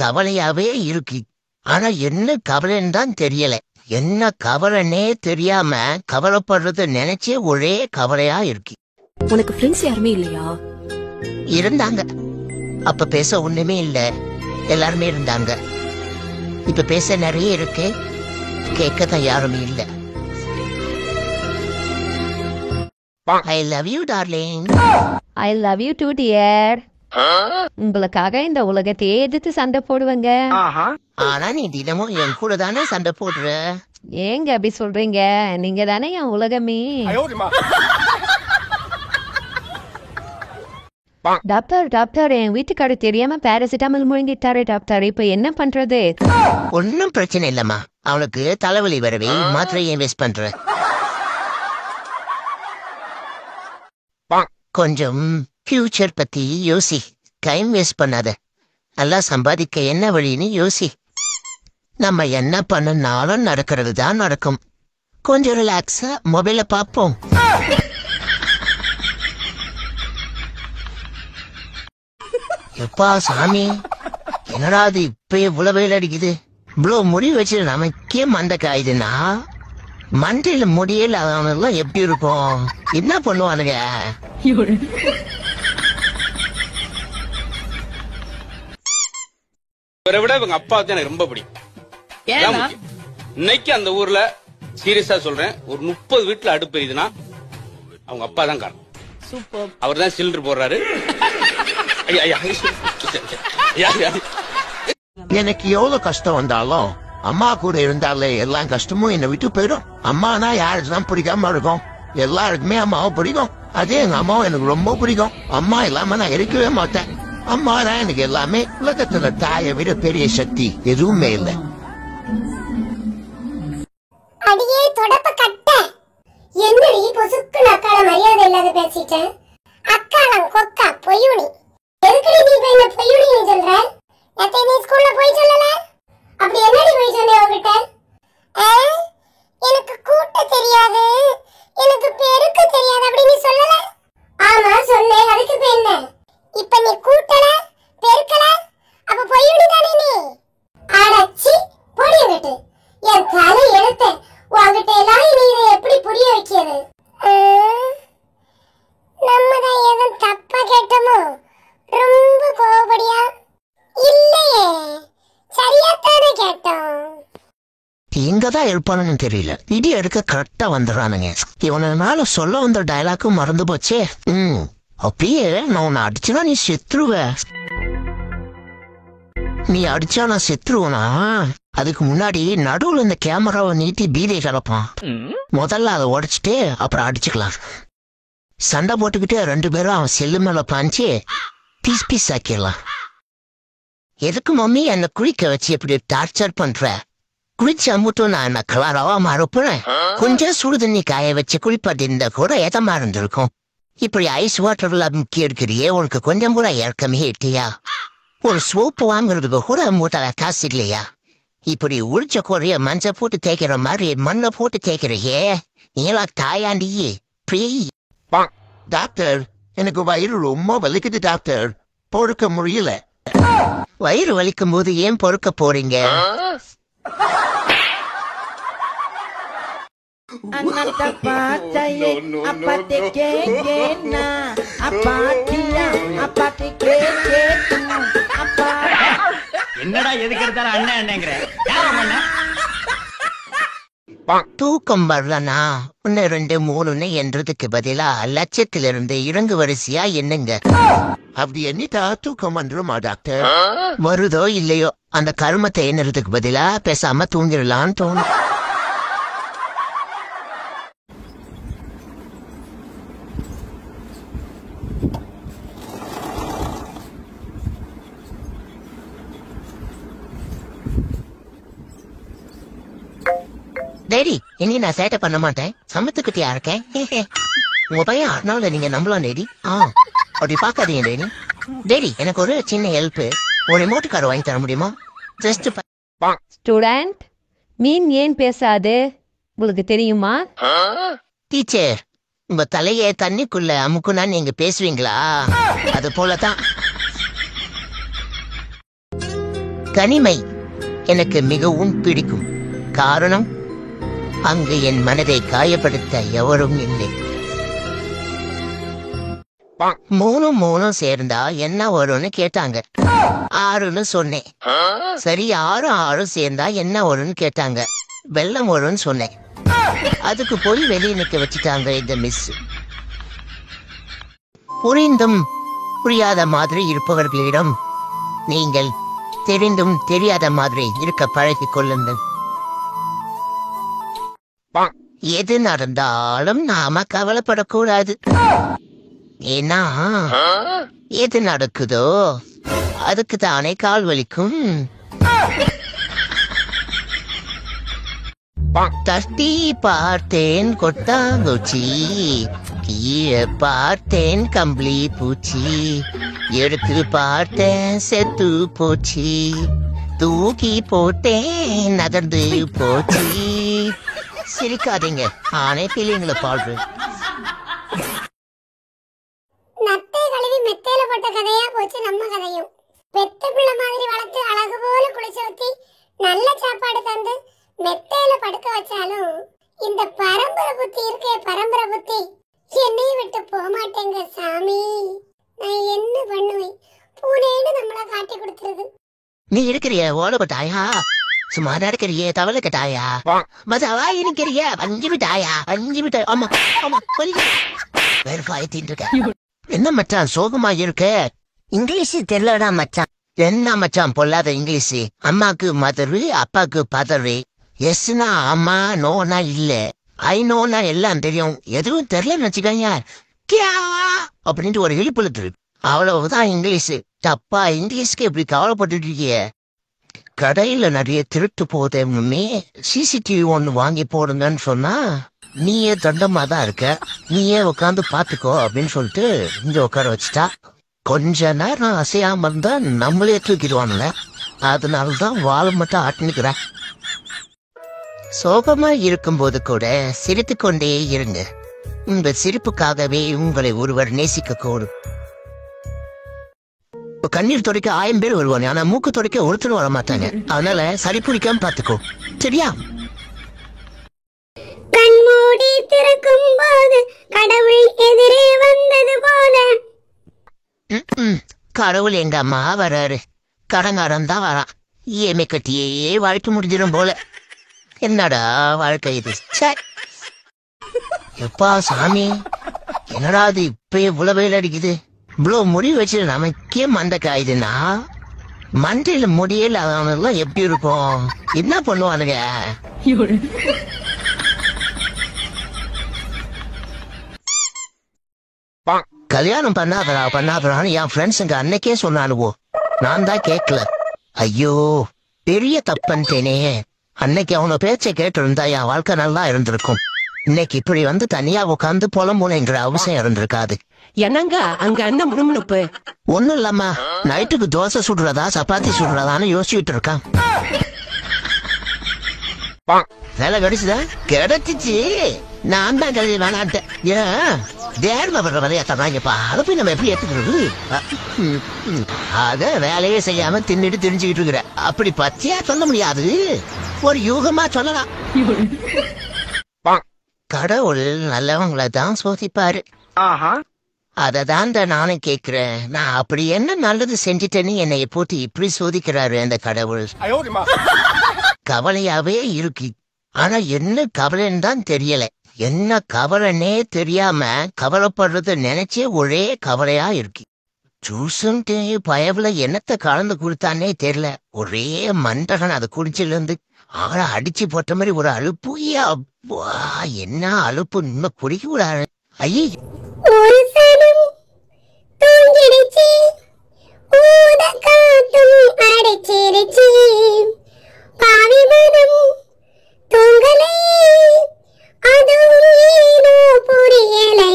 கவலையாவே இருக்கு. ஆனா என்ன கவலைன்னு தான் தெரியல. என்ன கவலைன்னே தெரியாம கவலைப்படுறது நினைச்சே ஒரே கவலையா இருக்கு. உனக்கு ஃப்ரெண்ட்ஸ் யாருமே இல்லையா? இருந்தாங்க. அப்ப பேச ஒண்ணுமே இல்ல. எல்லாருமே இருந்தாங்க. இப்ப பேச நிறைய இருக்கு. கேட்கத்தான் யாருமே இல்ல. I love you darling. I love you too dear. உங்களுக்காக இந்த உலகத்தையே எதிர்த்து சண்டை போடுவேங்க. ஆனா நீ தினமும் என் கூட தானே சண்டை போடுற. ஏங்க அப்படி சொல்றீங்க? நீங்க தானே என் உலகமே. டாக்டர் டாக்டர், என் வீட்டுக்காரர் தெரியாம பாராசிட்டாமல் முழுங்கிட்டாரு டாக்டர். இப்ப என்ன பண்றது? ஒன்னும் பிரச்சனை இல்லம்மா. அவனுக்கு தலைவலி வரவே மாத்திரையை வேஸ்ட் பண்ற. கொஞ்சம் ஃபியூச்சர் பத்தி யோசி. டைம் வேஸ்ட் பண்ணாத. நல்லா சம்பாதிக்க என்ன வழின்னு யோசி. நம்ம என்ன பண்ணனாலும் நடக்கிறது தான் நடக்கும். கொஞ்சம் ரிலாக்ஸா மொபைல பார்ப்போம். எப்பா சாமி, என்னடா அது இப்ப இவ்வளவு வெயில் அடிக்குது. இவ்வளவு முடி வச்சு நமக்கே மண்டை காயுதுன்னா மண்டையில முடியல அவனெல்லாம் எப்படி இருக்கும்? என்ன பண்ணுவானுங்க? இவரை விட இவங்க அப்பா தான் எனக்கு ரொம்ப பிடிக்கும். இன்னைக்கு அந்த ஊர்ல சீரியஸா சொல்றேன், ஒரு 30 வீட்டுல அடுப்பு எரியுதுன்னா அவங்க அப்பா தான் காரணம். அவர் தான் சிலிண்டர் போடுறாரு. எனக்கு எவ்வளவு கஷ்டம் வந்தாலும் அம்மா கூட இருந்தாலே எல்லா கஷ்டமும் என்னை விட்டு போயிடும். அம்மானா யாருக்குதான் பிடிக்காம இருக்கும்? எல்லாருக்குமே அம்மாவை பிடிக்கும். அதே எங்க அம்மாவும் எனக்கு ரொம்ப பிடிக்கும். அம்மா இல்லாம நான் இருக்கவே மாட்டேன். அம்மா தான் எனக்கு எல்லாமே. உலகத்துல தாயை விட பெரிய சக்தி எதுவுமே இல்லை. அடியே தொடப்ப கட்ட என்னடி பொசுக்கு அக்கால மரியாதை இல்லாத பேசிட்டேன். அக்காலம் கொக்கா பொய்யுனி. எதுக்குடி நீ இப்ப என்ன பொய்யுனி சொல்ற? நேத்து நீ ஸ்கூல்ல போய் சொல்லல? அப்படி என்னடி போய் சொன்னே உன்கிட்ட? எனக்கு கூட்ட தெரியாது, எனக்கு பெருக்க தெரியாது அப்படி நீ சொல்லல? ஆமா சொன்னேன். அதுக்கு இப்ப என்ன? இப்ப நீ கூட்டல பெருக்கல அப்ப பொய்யுனி தானே நீ? அடச்சி பொடிய விட்டு என் தலை எடுத்த உங்ககிட்ட எல்லாம் நீ இதை எப்படி புரிய வைக்கிறது? நம்மதான் எதுவும் தப்பா கேட்டோமோ? ரொம்ப கோவப்படியா? இல்லையே, சரியாத்தானே கேட்டோம். எங்கதான் இருப்பானுன்னு தெரியல. இடி எடுக்க கரெக்டா வந்துடுறானுங்க. இவனால சொல்ல வந்த டயலாக்கும் மறந்து போச்சே. அப்படியே நான் உன்னை அடிச்சுனா நீ செத்துருவ. நீ அடிச்சா நான் செத்துருவனா? அதுக்கு முன்னாடி நடுவுல இந்த கேமராவை நீட்டி பீதியை கலப்பான். முதல்ல அதை உடைச்சிட்டு அப்புறம் அடிச்சுக்கலாம். சண்டை போட்டுக்கிட்டு 2 பேரும் அவன் செல்லு மேல பாஞ்சு பீஸ் பீஸ் ஆக்கிடலாம். எதுக்கு மம்மி என்ன குளிக்க வச்சு எப்படி டார்ச்சர் பண்ற? குளிச்சா மட்டும் நான் என்ன கலராவா மாறப்போறேன்? கொஞ்சம் சுடு தண்ணி காய வச்சு குளிப்பாட்டி இருந்தா கூட எதமா இருந்திருக்கும். இப்படி ஐஸ் வாட்டர்ல முக்கி எடுக்கிறியே, உனக்கு கொஞ்சம் கூட இறக்கமே இல்லையா? ஒரு சோப்பு வாங்குறதுக்கு கூட மூட்டை காசு இல்லையா? இப்படி உளிச்ச குறைய மஞ்ச போட்டு தேய்க்கிற மாதிரி மண்ணை போட்டு தேய்க்கிறையே, நீலாம் தாயாண்டியே. டாக்டர், எனக்கு வயிறு ரொம்ப வலிக்குது டாக்டர். பொறுக்க முடியல. வயிறு வலிக்கும் போது ஏன் பொறுக்க போறீங்க? என்னடா எதுக்கு எடுத்தாலும் அண்ணன் அண்ணங்கிற? தூக்கம் வரலனா 1 2 3 என்றதுக்கு பதிலா லட்சத்திலிருந்து இறங்கு வரிசையா என்னங்க? அப்படி எண்ணிட்டா தூக்கம் வந்துருமா டாக்டர்? வருதோ இல்லையோ அந்த கருமத்தை எண்ணறதுக்கு பதிலா பேசாம தூங்கிடலான்னு தோணும். டேடி, இனி நான் சேட்டை பண்ண மாட்டேன். சமத்துக்கிட்டியா இருக்கேன். உங்க பையன் அதனால நீங்க நம்பலாம் டேடி. அப்படி பாக்காதீங்க டேடி. டேடி, எனக்கு ஒரு சின்ன ஹெல்ப். ஒரு ரிமோட் கார் வாங்கி தர முடியுமா? ஜஸ்ட் ஸ்டூடெண்ட், மீன் ஏன் பேசாது உங்களுக்கு தெரியுமா? டீச்சர், உங்க தலைய தண்ணிக்குள்ள அமுக்குனா நீங்க பேசுவீங்களா? அது போலதான் தனிமை எனக்கு மிகவும் பிடிக்கும். காரணம், அங்கு என் மனதை காயப்படுத்த எவரும் இல்லை. 3 சேர்ந்தா என்ன வரும்னு கேட்டாங்க. 6ன்னு சொன்னேன். சரி, 6 சேர்ந்தா என்ன வரும்னு கேட்டாங்க. வெள்ளம் வரும்னு சொன்னேன். அதுக்கு போய் வெளியே நிக்க வச்சுட்டாங்க இந்த மிஸ். புரிந்தும் புரியாத மாதிரி இருப்பவர்களிடம் நீங்கள் தெரிந்தும் தெரியாத மாதிரி இருக்க பழகிக் கொள்ளுங்கள். எது நடந்தாலும் நாம கவலைப்படக்கூடாது. ஏன்னா எது நடக்குதோ அதுக்கு தானே கால் வலிக்கும். தட்டி பார்த்தேன் கொட்டாங்குச்சி, கீழே பார்த்தேன் கம்பளி பூச்சி, எடுத்து பார்த்தேன் செத்து போச்சு, தூக்கி போட்டேன் நகர்ந்து போச்சு. சிரிக்காதீங்க, ஆனே பிள்ளைங்களை பாடுறேன். நத்தை கழுவி மெத்தையில போட்ட கதையா போச்சு நம்ம கதையும். பெத்த பிள்ளை மாதிரி வளர்த்து அழகு போல குளிச்சு ஊத்தி நல்ல சாப்பாடு தந்து மெத்தையில படுக்க வச்சாலும் இந்த பரம்பரை புத்தி இருக்கே, பரம்பரை புத்தி என்னையும் விட்டு போக மாட்டேங்க சாமி. நான் என்ன பண்ணுவேன்? பூனேன்னு நம்மள காட்டி கொடுத்துருது. நீ இருக்கிறிய ஓடப்பட்டாயா, சுமாரா இருக்கிறிய தவளை கட்டாயா, மதாவா இருக்கிறிய 5 மிட்டாயா, 5 மிட்டாய். ஆமா ஆமா, வேற பாயத்தின் இருக்க. என்ன மச்சான் சோகமா இருக்க? இங்கிலீஷ் தெரியலடா மச்சான். என்ன மச்சான் பொல்லாத இங்கிலீஷ்? அம்மாக்கு மதரு, அப்பாக்கு பதரு. எஸ்னா அம்மா, நோனா இல்ல. ஐ நோனா எல்லாம் தெரியும். எதுவும் தெரியலன்னு வச்சுக்கோங்க, கியா அப்படின்ட்டு ஒரு இழிப்புழுத்து. அவ்வளவுதான் இங்கிலீஷ். தப்பா இங்கிலீஷ்க்கு எப்படி கவலைப்பட்டு இருக்கிய? கடையில நிறைய திருட்டு போதேன்னு சிசிடிவி 1 வாங்கி போடுங்கன்னு சொன்னா நீயே தண்டமா தான் இருக்க, நீயே உட்காந்து பாத்துக்கோ அப்படின்னு சொல்லிட்டு இங்க உட்கார வச்சுட்டா. கொஞ்ச நேரம் அசையாம இருந்தா நம்மளே தூக்கிடுவானுங்க. அதனாலதான் வாழை மட்டும் ஆட்டினுக்கிறேன். சோகமா இருக்கும்போது கூட சிரித்து கொண்டே இருங்க. உங்க சிரிப்புக்காகவே உங்களை ஒருவர் நேசிக்க கூடும். கண்ணீர் துடைக்க 1000 பேர் வருவாங்க, ஆனா மூக்கு துடைக்க ஒருத்தரும் வர மாட்டாங்க. அதனால சரி பிடிக்காம பாத்துக்கோ, சரியா? கண்மூடி திறக்கும் போது கடவுள் எதிரே வந்தது போல. கடவுள் எங்க அம்மா வராரு, கடங்காரன் தான் வரான். ஏமே கட்டியே வாழ்க்கை முடிஞ்சிடும் போல. என்னடா வாழ்க்கை இது? எப்பா சாமி, என்னடா அது இப்பயே இவ்வளவு வெயில் அடிக்குது? இவ்வளவு முடி வச்சு நமக்கே மண்டை காயுதுன்னா மண்டையில முடியல அவனெல்லாம் எப்படி இருக்கும்? என்ன பண்ணுவானுங்க? கல்யாணம் பண்ணாதரான்னு என் ஃப்ரெண்ட்ஸுங்க அன்னைக்கே சொன்னானுவோ. நான் தான் கேட்கல. ஐயோ பெரிய தப்பன்ட்டேனே. அன்னைக்கு அவன பேச்சை கேட்டு இருந்தா என் வாழ்க்கை நல்லா இருந்திருக்கும். இன்னைக்கு இப்படி வந்து தனியா உட்காந்து புலம்புனைங்கிற அவசியம் இருந்திருக்காது. என்னங்க அங்க என்ன முணுமுணுப்பு? ஒண்ணும் இல்லம்மா, நைட்டுக்கு தோசை சுடுறதா சப்பாத்தி சுடுறதான்னு யோசிச்சுட்டு இருக்கான். வேலை கிடைச்சுதா? கிடைச்சிச்சு. நான் தான் கழுவி வேணான்ட்டேன். ஏன் தேர்மை பண்ற வேலையா தராங்கப்பா, அதை போய் நம்ம எப்படி ஏத்துக்கிறது? அத வேலையே செய்யாம தின்னுட்டு தெரிஞ்சுக்கிட்டு இருக்கிற. அப்படி பச்சையா சொல்ல முடியாது, ஒரு யூகமா சொல்லலாம். கடவுள் நல்லவங்களை தான் சோதிப்பாரு. அததான் நானும் கேக்குறேன். நான் அப்படி என்ன நல்லது செஞ்சிட்டேன்னு என்னைய போட்டு இப்படி சோதிக்கிறாரு அந்த கடவுள். கவலையாவே இருக்கு, ஆனா என்ன கவலைன்னு தான் தெரியல. என்ன கவலைன்னே தெரியாம கவலைப்படுறத நினைச்சே ஒரே கவலையா இருக்கு. ஜூசுன்ட்டு பயவுல என்னத்தை கலந்து கொடுத்தானே தெரியல. ஒரே மண்டகன் அதை குடிச்சில இருந்து ஆள அடிச்சு போட்ட மாதிரி ஒரு அலுப்பு. என்ன அலுப்பு, இன்னும் குடிக்க கூடாது. ஐயே ஒரு சனம் தூங்கிடுச்சு, ஊத காத்தும் அடைச்சிருச்சு, பாவி மனம் தூங்கலை, அதுவும் ஏனோ புரியலை.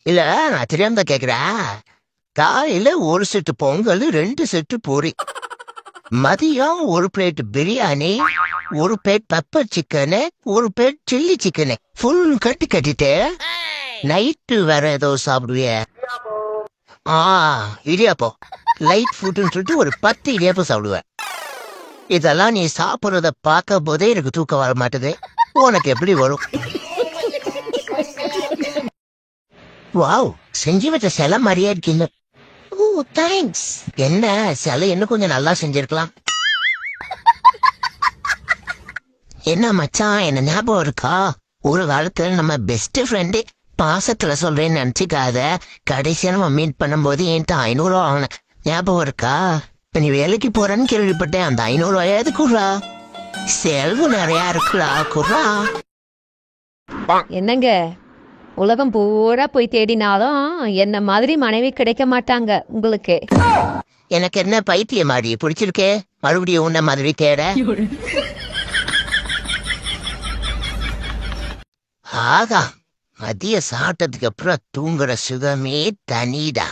இல்ல நான் தெரியாம தான் கேக்குறேன். காலையில ஒரு செட்டு பொங்கல், 2 செட்டு பூரி, மதியம் ஒரு பிளேட் பிரியாணி, ஒரு பிளேட் பெப்பர் சிக்கனு, ஒரு பிளேட் சில்லி சிக்கனு, ஃபுல் கட்டிட்டு நைட்டு வேற ஏதோ சாப்பிடுவிய? இடியாப்போ. லைட் ஃபுட்னு சொல்லிட்டு ஒரு 10 இடியாப்பம் சாப்பிடுவேன். இதெல்லாம் நீ சாப்பிட்றத பார்க்க போதே எனக்கு தூக்கம் வர மாட்டேது. உனக்கு எப்படி வரும்? வாவ், செஞ்சு வச்ச சிலை மாதிரியே இருக்கீங்க. ஓ தேங்க்ஸ். என்ன சிலை இன்னும் கொஞ்சம் நல்லா செஞ்சிருக்கலாம். என்ன மச்சான், என்ன ஞாபகம் இருக்கா? ஒரு காலத்துல நம்ம பெஸ்ட் ஃப்ரெண்டு. பாசத்துல சொல்றேன்னு நினைச்சுக்காத. கடைசியா நம்ம மீட் பண்ணும்போது என்கிட்ட 500 ரூபா வாங்கின ஞாபகம் இருக்கா? இப்ப நீ வேலைக்கு போறேன்னு கேள்விப்பட்டேன். அந்த 500 ரூபாயாவது குர்ரா. செலவு நிறைய இருக்குடா, குர்ரா. என்னங்க, உலகம் பூரா போய் தேடினாலும் என்ன மாதிரி மனைவி கிடைக்க மாட்டாங்க உங்களுக்கு. எனக்கு என்ன பைத்தியம் மாதிரி பிடிச்சிருக்கே? மறுபடியும் உன்ன மாதிரி தேட. ஆகா, மதிய சாப்பிட்டதுக்கு அப்புறம் தூங்குற சுகமே தனிடா.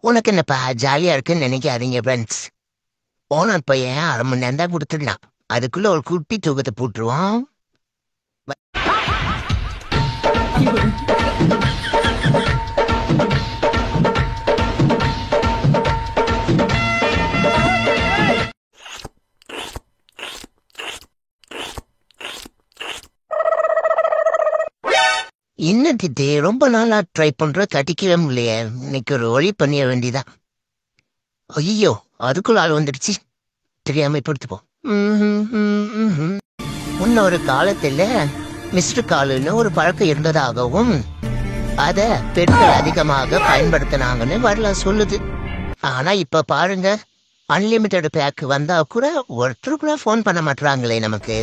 உனக்கு என்னப்பா ஜாலியா இருக்குன்னு நினைக்காதீங்க ஃப்ரெண்ட்ஸ். ஓனர் பையன் 1/2 மணி நேரம் தான் கொடுத்துடலாம். அதுக்குள்ள ஒரு குட்டி தூக்கத்தை போட்டுருவான். என்னது ரொம்ப நாளா ட்ரை பண்ற, கட்டிக்கவே முடியலையே. இன்னைக்கு ஒரு வழி பண்ணிய வேண்டியதான். ஐயோ, அதுக்குள்ள ஆள் வந்துடுச்சு. தெரியாம படுத்துப்போம். முன்னொரு காலத்துல மிஸ்டர் காலுன்னு ஒரு பழக்கம் இருந்ததாகவும் அத பெண்கள் அதிகமாக பயன்படுத்தினாங்கன்னு வரலாறு சொல்லுது. ஆனா இப்ப பாருங்க, அன்லிமிட்டெட் பேக் வந்தா கூட ஒருத்தர் கூட போன் பண்ண மாட்டாங்களே நமக்கு.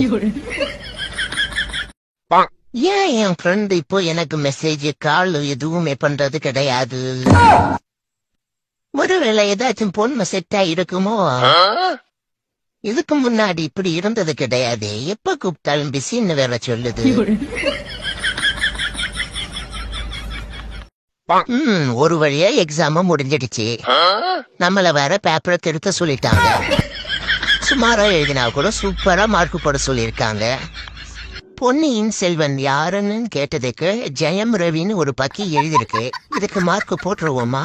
ஏன் என் ஃப்ரெண்ட் இப்போ எனக்கு மெசேஜ் கால் எதுவுமே பண்றது கிடையாது? ஒருவேளை ஏதாச்சும் பொண்ணு செட்டா இருக்குமோ? இதுக்கு முன்னாடி இப்படி இருந்தது கிடையாது. எப்ப கூப்பிட்டாலும் பிஸின்னு வேற சொல்லுது. ஒரு வழியா எக்ஸாமும் முடிஞ்சிடுச்சு. நம்மள வேற பேப்பரை திருத்த சொல்லிட்டாங்க. சுமாரா எழுதினா கூட சூப்பரா மார்க் போட சொல்லியிருக்காங்க. பொன்னியின் செல்வன் யாருன்னு கேட்டதுக்கு ஜெயம் ரவின்னு ஒரு பக்கி எழுதிருக்கு. இதுக்கு மார்க் போட்டுருவோமா?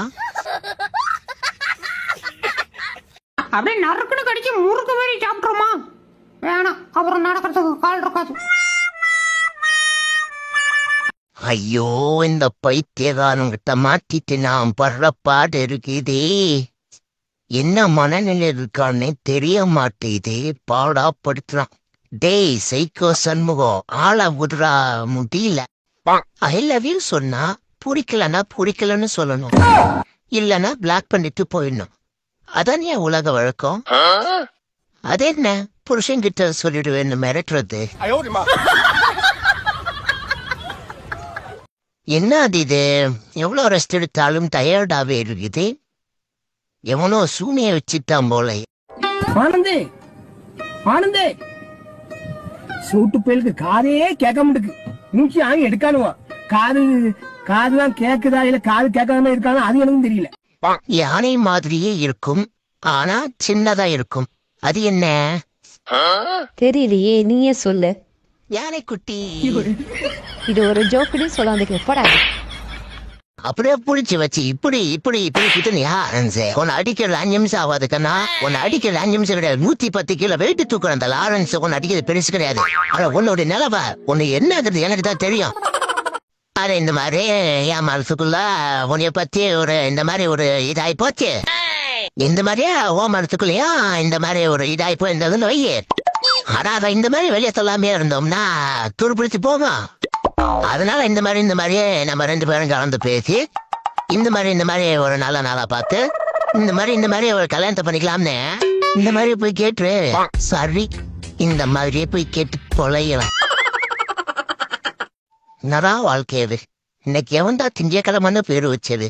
அப்படியே நறுக்குன்னு கடிச்சு முறுக்கு மாரி சாப்பிட்றோமா? வேணாம், அப்புறம் நடக்கிறதுக்கு கால் இருக்காது. ஐயோ, இந்த பைத்தியகாரங்கிட்ட மாட்டிட்டு நான் படுற பாடு இருக்குதே. என்ன மனநிலை இருக்கான்னு தெரிய மாட்டேதே. பாடா படுத்துறான். டேய் சைக்கோ சண்முகம், ஆள விடுறா முடியல. ஐ லவ் யூ சொன்னா பிடிக்கலன்னா பிடிக்கலன்னு சொல்லணும். இல்லன்னா பிளாக் பண்ணிட்டு போயிடணும். அதான் என் உலக வழக்கம். அது என்ன புருஷன்கிட்ட சொல்லிடுவேன்னு மிரட்டுறது? என்ன அது இது? எவ்வளவு ரெஸ்ட் எடுத்தாலும் டயர்டாவே இருக்குது. எவனோ சூனிய வச்சுட்டான் போல. ஆனந்தே, ஆனந்தே, சூட்டு பேருக்கு காதே கேட்க மாட்டுக்கு. மூச்சு ஆகி எடுக்கானுவா. காதுதான் கேக்குதா இல்ல காது கேட்காம இருக்கானோ அது எனக்கும் தெரியல. யானை மாதிரியே இருக்கும், ஆனா சின்னதா இருக்கும். அது என்ன தெரியலையே, நீயே சொல்லு. யானை குட்டி. இது ஒரு ஜோக்குன்னு சொல்லாதுக்கு எப்படா? அப்படியே புடிச்சு வச்சு இப்படி இப்படி இப்படி குத்துனியா? உன்னை அடிக்கிற 5 நிமிஷம் ஆகாது கண்ணா. உன்னை அடிக்கிற 5 நிமிஷம் கிடையாது. 110 கிலோ வெயிட்டு தூக்குற அந்த லாரன்ஸ் உன்னை அடிக்கிறது பெருசு கிடையாது. ஆனா உன்னோட நிலவ உன்னை என்னது எனக்கு தான் தெரியும். அது இந்த மாதிரி என் மனசுக்குள்ள உன்னைய பத்தி ஒரு இந்த மாதிரி ஒரு இதாய் போச்சு. இந்த மாதிரியா ஓ மனசுக்குள்ளயா இந்த மாதிரி ஒரு இதாய் போயிருந்ததுன்னு வையே. ஆனா அதை இந்த மாதிரி வெளியே சொல்லாமே இருந்தோம்னா துருப்பிடிச்சு போகும். அதனால இந்த மாதிரியே நம்ம 2 பேரும் கலந்து பேசி இந்த மாதிரி ஒரு நல்ல நாளா பார்த்து இந்த மாதிரி ஒரு கல்யாணத்தை பண்ணிக்கலாம்னு இந்த மாதிரி போய் கேட்டு சரி இந்த மாதிரியே போய் கேட்டு தொலையலாம். என்னதான் வாழ்க்கையது. இன்னைக்கு எவன்தா திங்கக்கிழமைன்னு பேரு வச்சது.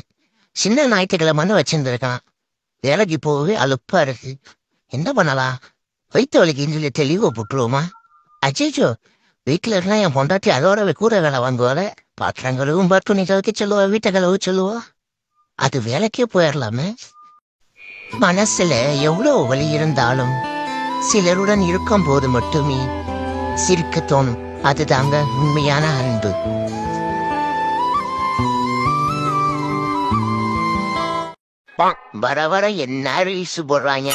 சின்ன ஞாயிற்றுக்கிழமைன்னு வச்சிருந்துருக்கான். வேலைக்கு போகவே அலுப்பா இருக்கு. என்ன பண்ணலாம்? வயிற்று வலிக்குன்னு சொல்லி தெளிவா போட்டுருவோமா? அச்சோ, வீட்டுல இருந்தா என் பொண்டாட்டி அதோட கூட வேலை வாங்குவாள். பாத்திரங்களும் துணி துவைக்க சொல்லுவா, வீட்டை கழுவ சொல்லுவா. அது வேலைக்கே போயிடலாமே. மனசுல எவ்வளவு வலி இருந்தாலும் சிலருடன் இருக்கும் போது மட்டுமே சிரிக்க தோணும். அதுதாங்க உண்மையான அன்பு. வர வர என்ன ரீல்ஸ் போடுறாங்க.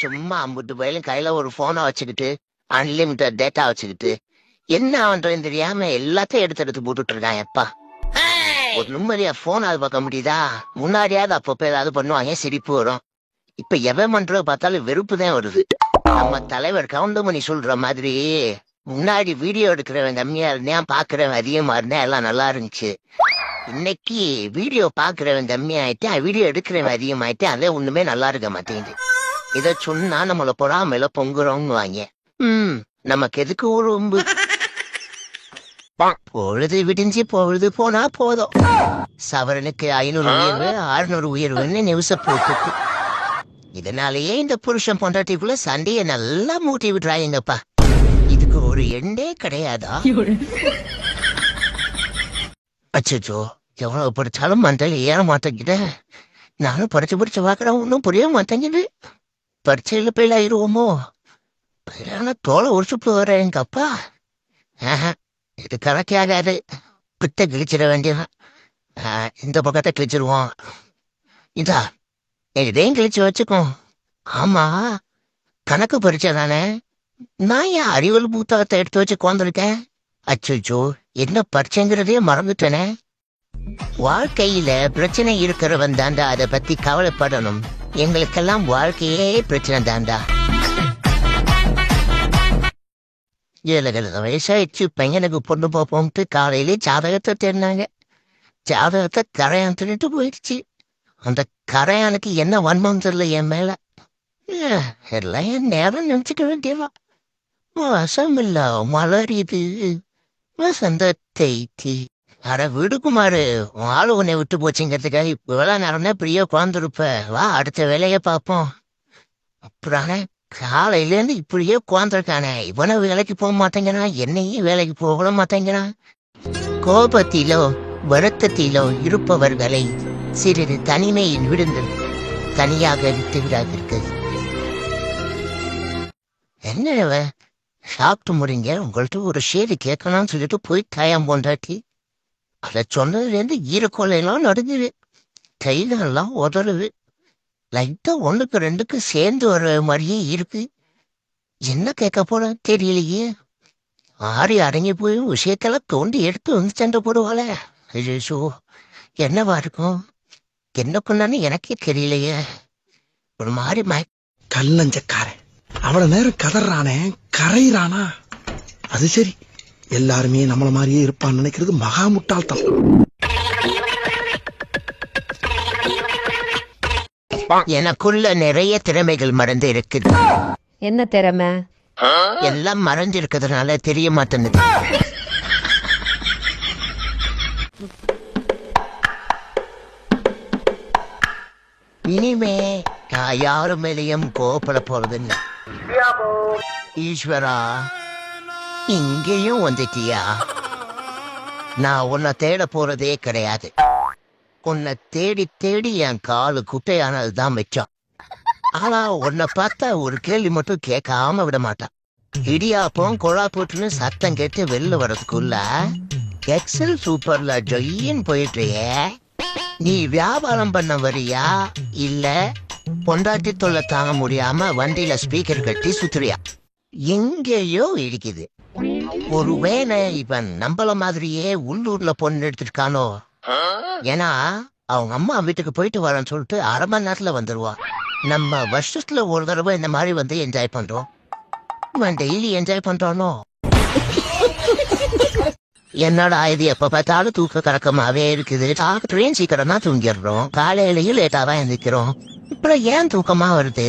சும்மா 50 பயிலும் கையில ஒரு போனை வச்சுக்கிட்டு அன்லிமிட்டட் டேட்டா வச்சுக்கிட்டு என்ன பண்றதுன்னு தெரியாம எல்லாத்தையும் எடுத்து போட்டுட்டு இருக்காங்க. எப்பா ஒரு நிம்மதியா போன் அது பார்க்க முடியுதா? முன்னாடியாவது அப்பப்ப ஏதாவது பண்ணுவாங்க, சிரிப்பு வரும். இப்ப எவன் பண்றத பார்த்தாலும் வெறுப்பு தான் வருது. நம்ம தலைவர் கவுண்டமணி சொல்ற மாதிரி முன்னாடி வீடியோ எடுக்கிறவன் கம்மியா இருந்தேன், பாக்குறவன் அதிகமா இருந்தேன், எல்லாம் நல்லா இருந்துச்சு. இன்னைக்கு வீடியோ பாக்குறவன் கம்மியாயிட்டேன், வீடியோ எடுக்கிறவன் அதிகமாயிட்டேன், அதே ஒண்ணுமே நல்லா இருக்க மாட்டேங்குது. இத சொன்னா நம்மள பொறாமையில பொங்குறோம்னு வாங்க. நமக்கு எதுக்கு ஒரு உம்பு? பொழுது விடிஞ்சு பொழுது போனா போதும். சவரனுக்கு 500 உயர்வு 600 உயர்வுன்னு நியூஸ போட்டுட்டு இதனாலேயே இந்த புருஷன் பொண்டாட்டிக்குள்ள சண்டையை நல்லா மூட்டி விடுறாங்கப்பா. இதுக்கு ஒரு எண்டே கிடையாதா? அச்சோ, எவ்வளவு படிச்சாலும் மண்டல ஏற மாட்டேங்கிட்ட. நானும் படிச்சு பாக்குறேன், ஒன்னும் புரிய மாட்டேங்குது. பரீட்சையில போய் ஆயிடுவோமோ? தோலை உரிச்சுட்டு வர எங்க அப்பா. இது கணக்காகாது, பித்த கிழிச்சிட வேண்டியதான். இந்த பக்கத்தை கிழிச்சிருவோம். இதா இதையும் கிழிச்சு வச்சுக்கோ. ஆமா, கணக்கு பரீட்சை தானே, நான் என் அறிவியல் புத்தகத்தை எடுத்து வச்சு உட்காந்துருக்கேன். அச்சோ, என்ன பரீட்சைங்கிறதே மறந்துட்டேனே. வாழ்க்கையில பிரச்சனை இருக்கிறவன் தாண்டா அதை பத்தி கவலைப்படணும். எங்களுக்கெல்லாம் வாழ்க்கையே பிரச்சனை தாண்டா. 7 வயசாயிடுச்சு, பையனுக்கு பொண்ணு பார்ப்போம்ட்டு காலையிலே ஜாதகத்தை தேடினாங்க. ஜாதகத்தை கரையான் தின்னுட்டு போயிடுச்சு. அந்த கரையானுக்கு என்ன வன்மம் தெரியல என் மேல. எல்லாம் என் நேரம் நினைச்சுக்க வேண்டியவா. வசம் இல்ல மலரிது வசந்தத்தை. அட வீடுக்குமாரு, ஆளு உன்னை விட்டு போச்சுங்கிறதுக்காக இப்ப வேலை நேரம்னா பிரியா குழந்திருப்ப. வா, அடுத்த வேலையை பார்ப்போம். அப்புறம் காலையிலேருந்து இப்படியே குழந்திருக்கானே, இவனை வேலைக்கு போக மாட்டேங்கிறான், என்னையும் வேலைக்கு போக மாட்டேங்கிறான். கோபத்திலோ வருத்தத்திலோ இருப்பவர்களை சிறிது தனிமையில் விடுந்து தனியாக விட்டு விடாதீர்கள். என்ன சாப்பிட்டு முடிங்க, உங்கள்கிட்ட ஒரு ஷேடு கேட்கணும்னு சொல்லிட்டு போய் தாயம் போண்டாட்டி அதை சொன்னதுலேருந்து ஈரக்கொலையெல்லாம் நடுங்குது, கைகளெல்லாம் உதறுது. லைட்டா 1க்கு 2க்கு சேர்ந்து வர மாதிரியே இருக்கு. என்ன கேட்க போற தெரியலையே. ஆறி அடங்கி போய் விஷயத்தெல்லாம் தோண்டி எடுத்து வந்து சண்டை போடுவாளே. ஐயோ, என்னவா இருக்கும், என்ன பண்ணான்னு எனக்கே தெரியலையே. ஒரு மாதிரி கல்லஞ்சக்காரன் அவ்வளவு நேரம் கதறானே, கரையிறானா? அது சரி, எல்லாருமே நம்மள மாதிரியே இருப்பான்னு நினைக்கிறது மகா முட்டாள்தான். எனக்குள்ள நிறைய திறமைகள் மறந்து இருக்குது. என்ன திறமை? எல்லாம் மறைஞ்சு இருக்கிறதுனால தெரிய மாட்டேங்குது. இனிமே நான் யாரு மேலேயும் கோபப்பட போறதில்லை. ஈஸ்வரா, இங்கேயும் வந்துட்டியா? நான் உன்னை தேட போறதே கிடையாது. உன்னை தேடி தேடி என் காலு குட்டையானதுதான் மிச்சம். ஆனா உன்னை பார்த்தா ஒரு கேள்வி மட்டும் கேட்காம விட மாட்டான். இடியாப்பம் கொழா போட்டுன்னு சத்தம் கேட்டு வெளில வர்றதுக்குள்ள எக்ஸல் சூப்பர்ல ஜொய்யின்னு போயிட்டுறியே. நீ வியாபாரம் பண்ண வரியா இல்ல பொண்டாட்டி தொல்லை தாங்க முடியாம வண்டியில ஸ்பீக்கர் கட்டி சுத்துறியா? எங்கேயோ இடிக்குது. ஒருவேளை இவன் நம்மள மாதிரியே உள்ளூர்ல பொண்ணு எடுத்துருக்கானோ? ஏன்னா அவங்க அம்மா வீட்டுக்கு போயிட்டு வரேன்னு சொல்லிட்டு 1/2 மணி நேரத்துல வந்துருவா. நம்ம வருஷத்துல ஒரு தடவை இந்த மாதிரி வந்து என்ஜாய் பண்றோம். இவன் டெய்லி என்ஜாய் பண்றானோ? என்னடா இது, எப்ப பார்த்தாலும் தூக்க கறக்கமாவே இருக்குது. ட்ரெயின் சீக்கிரம் தான் தூங்கிடுறோம், காலையிலயும் லேட்டா தான் எழுந்திக்கிறோம். அப்புறம் ஏன் தூக்கமா வருது?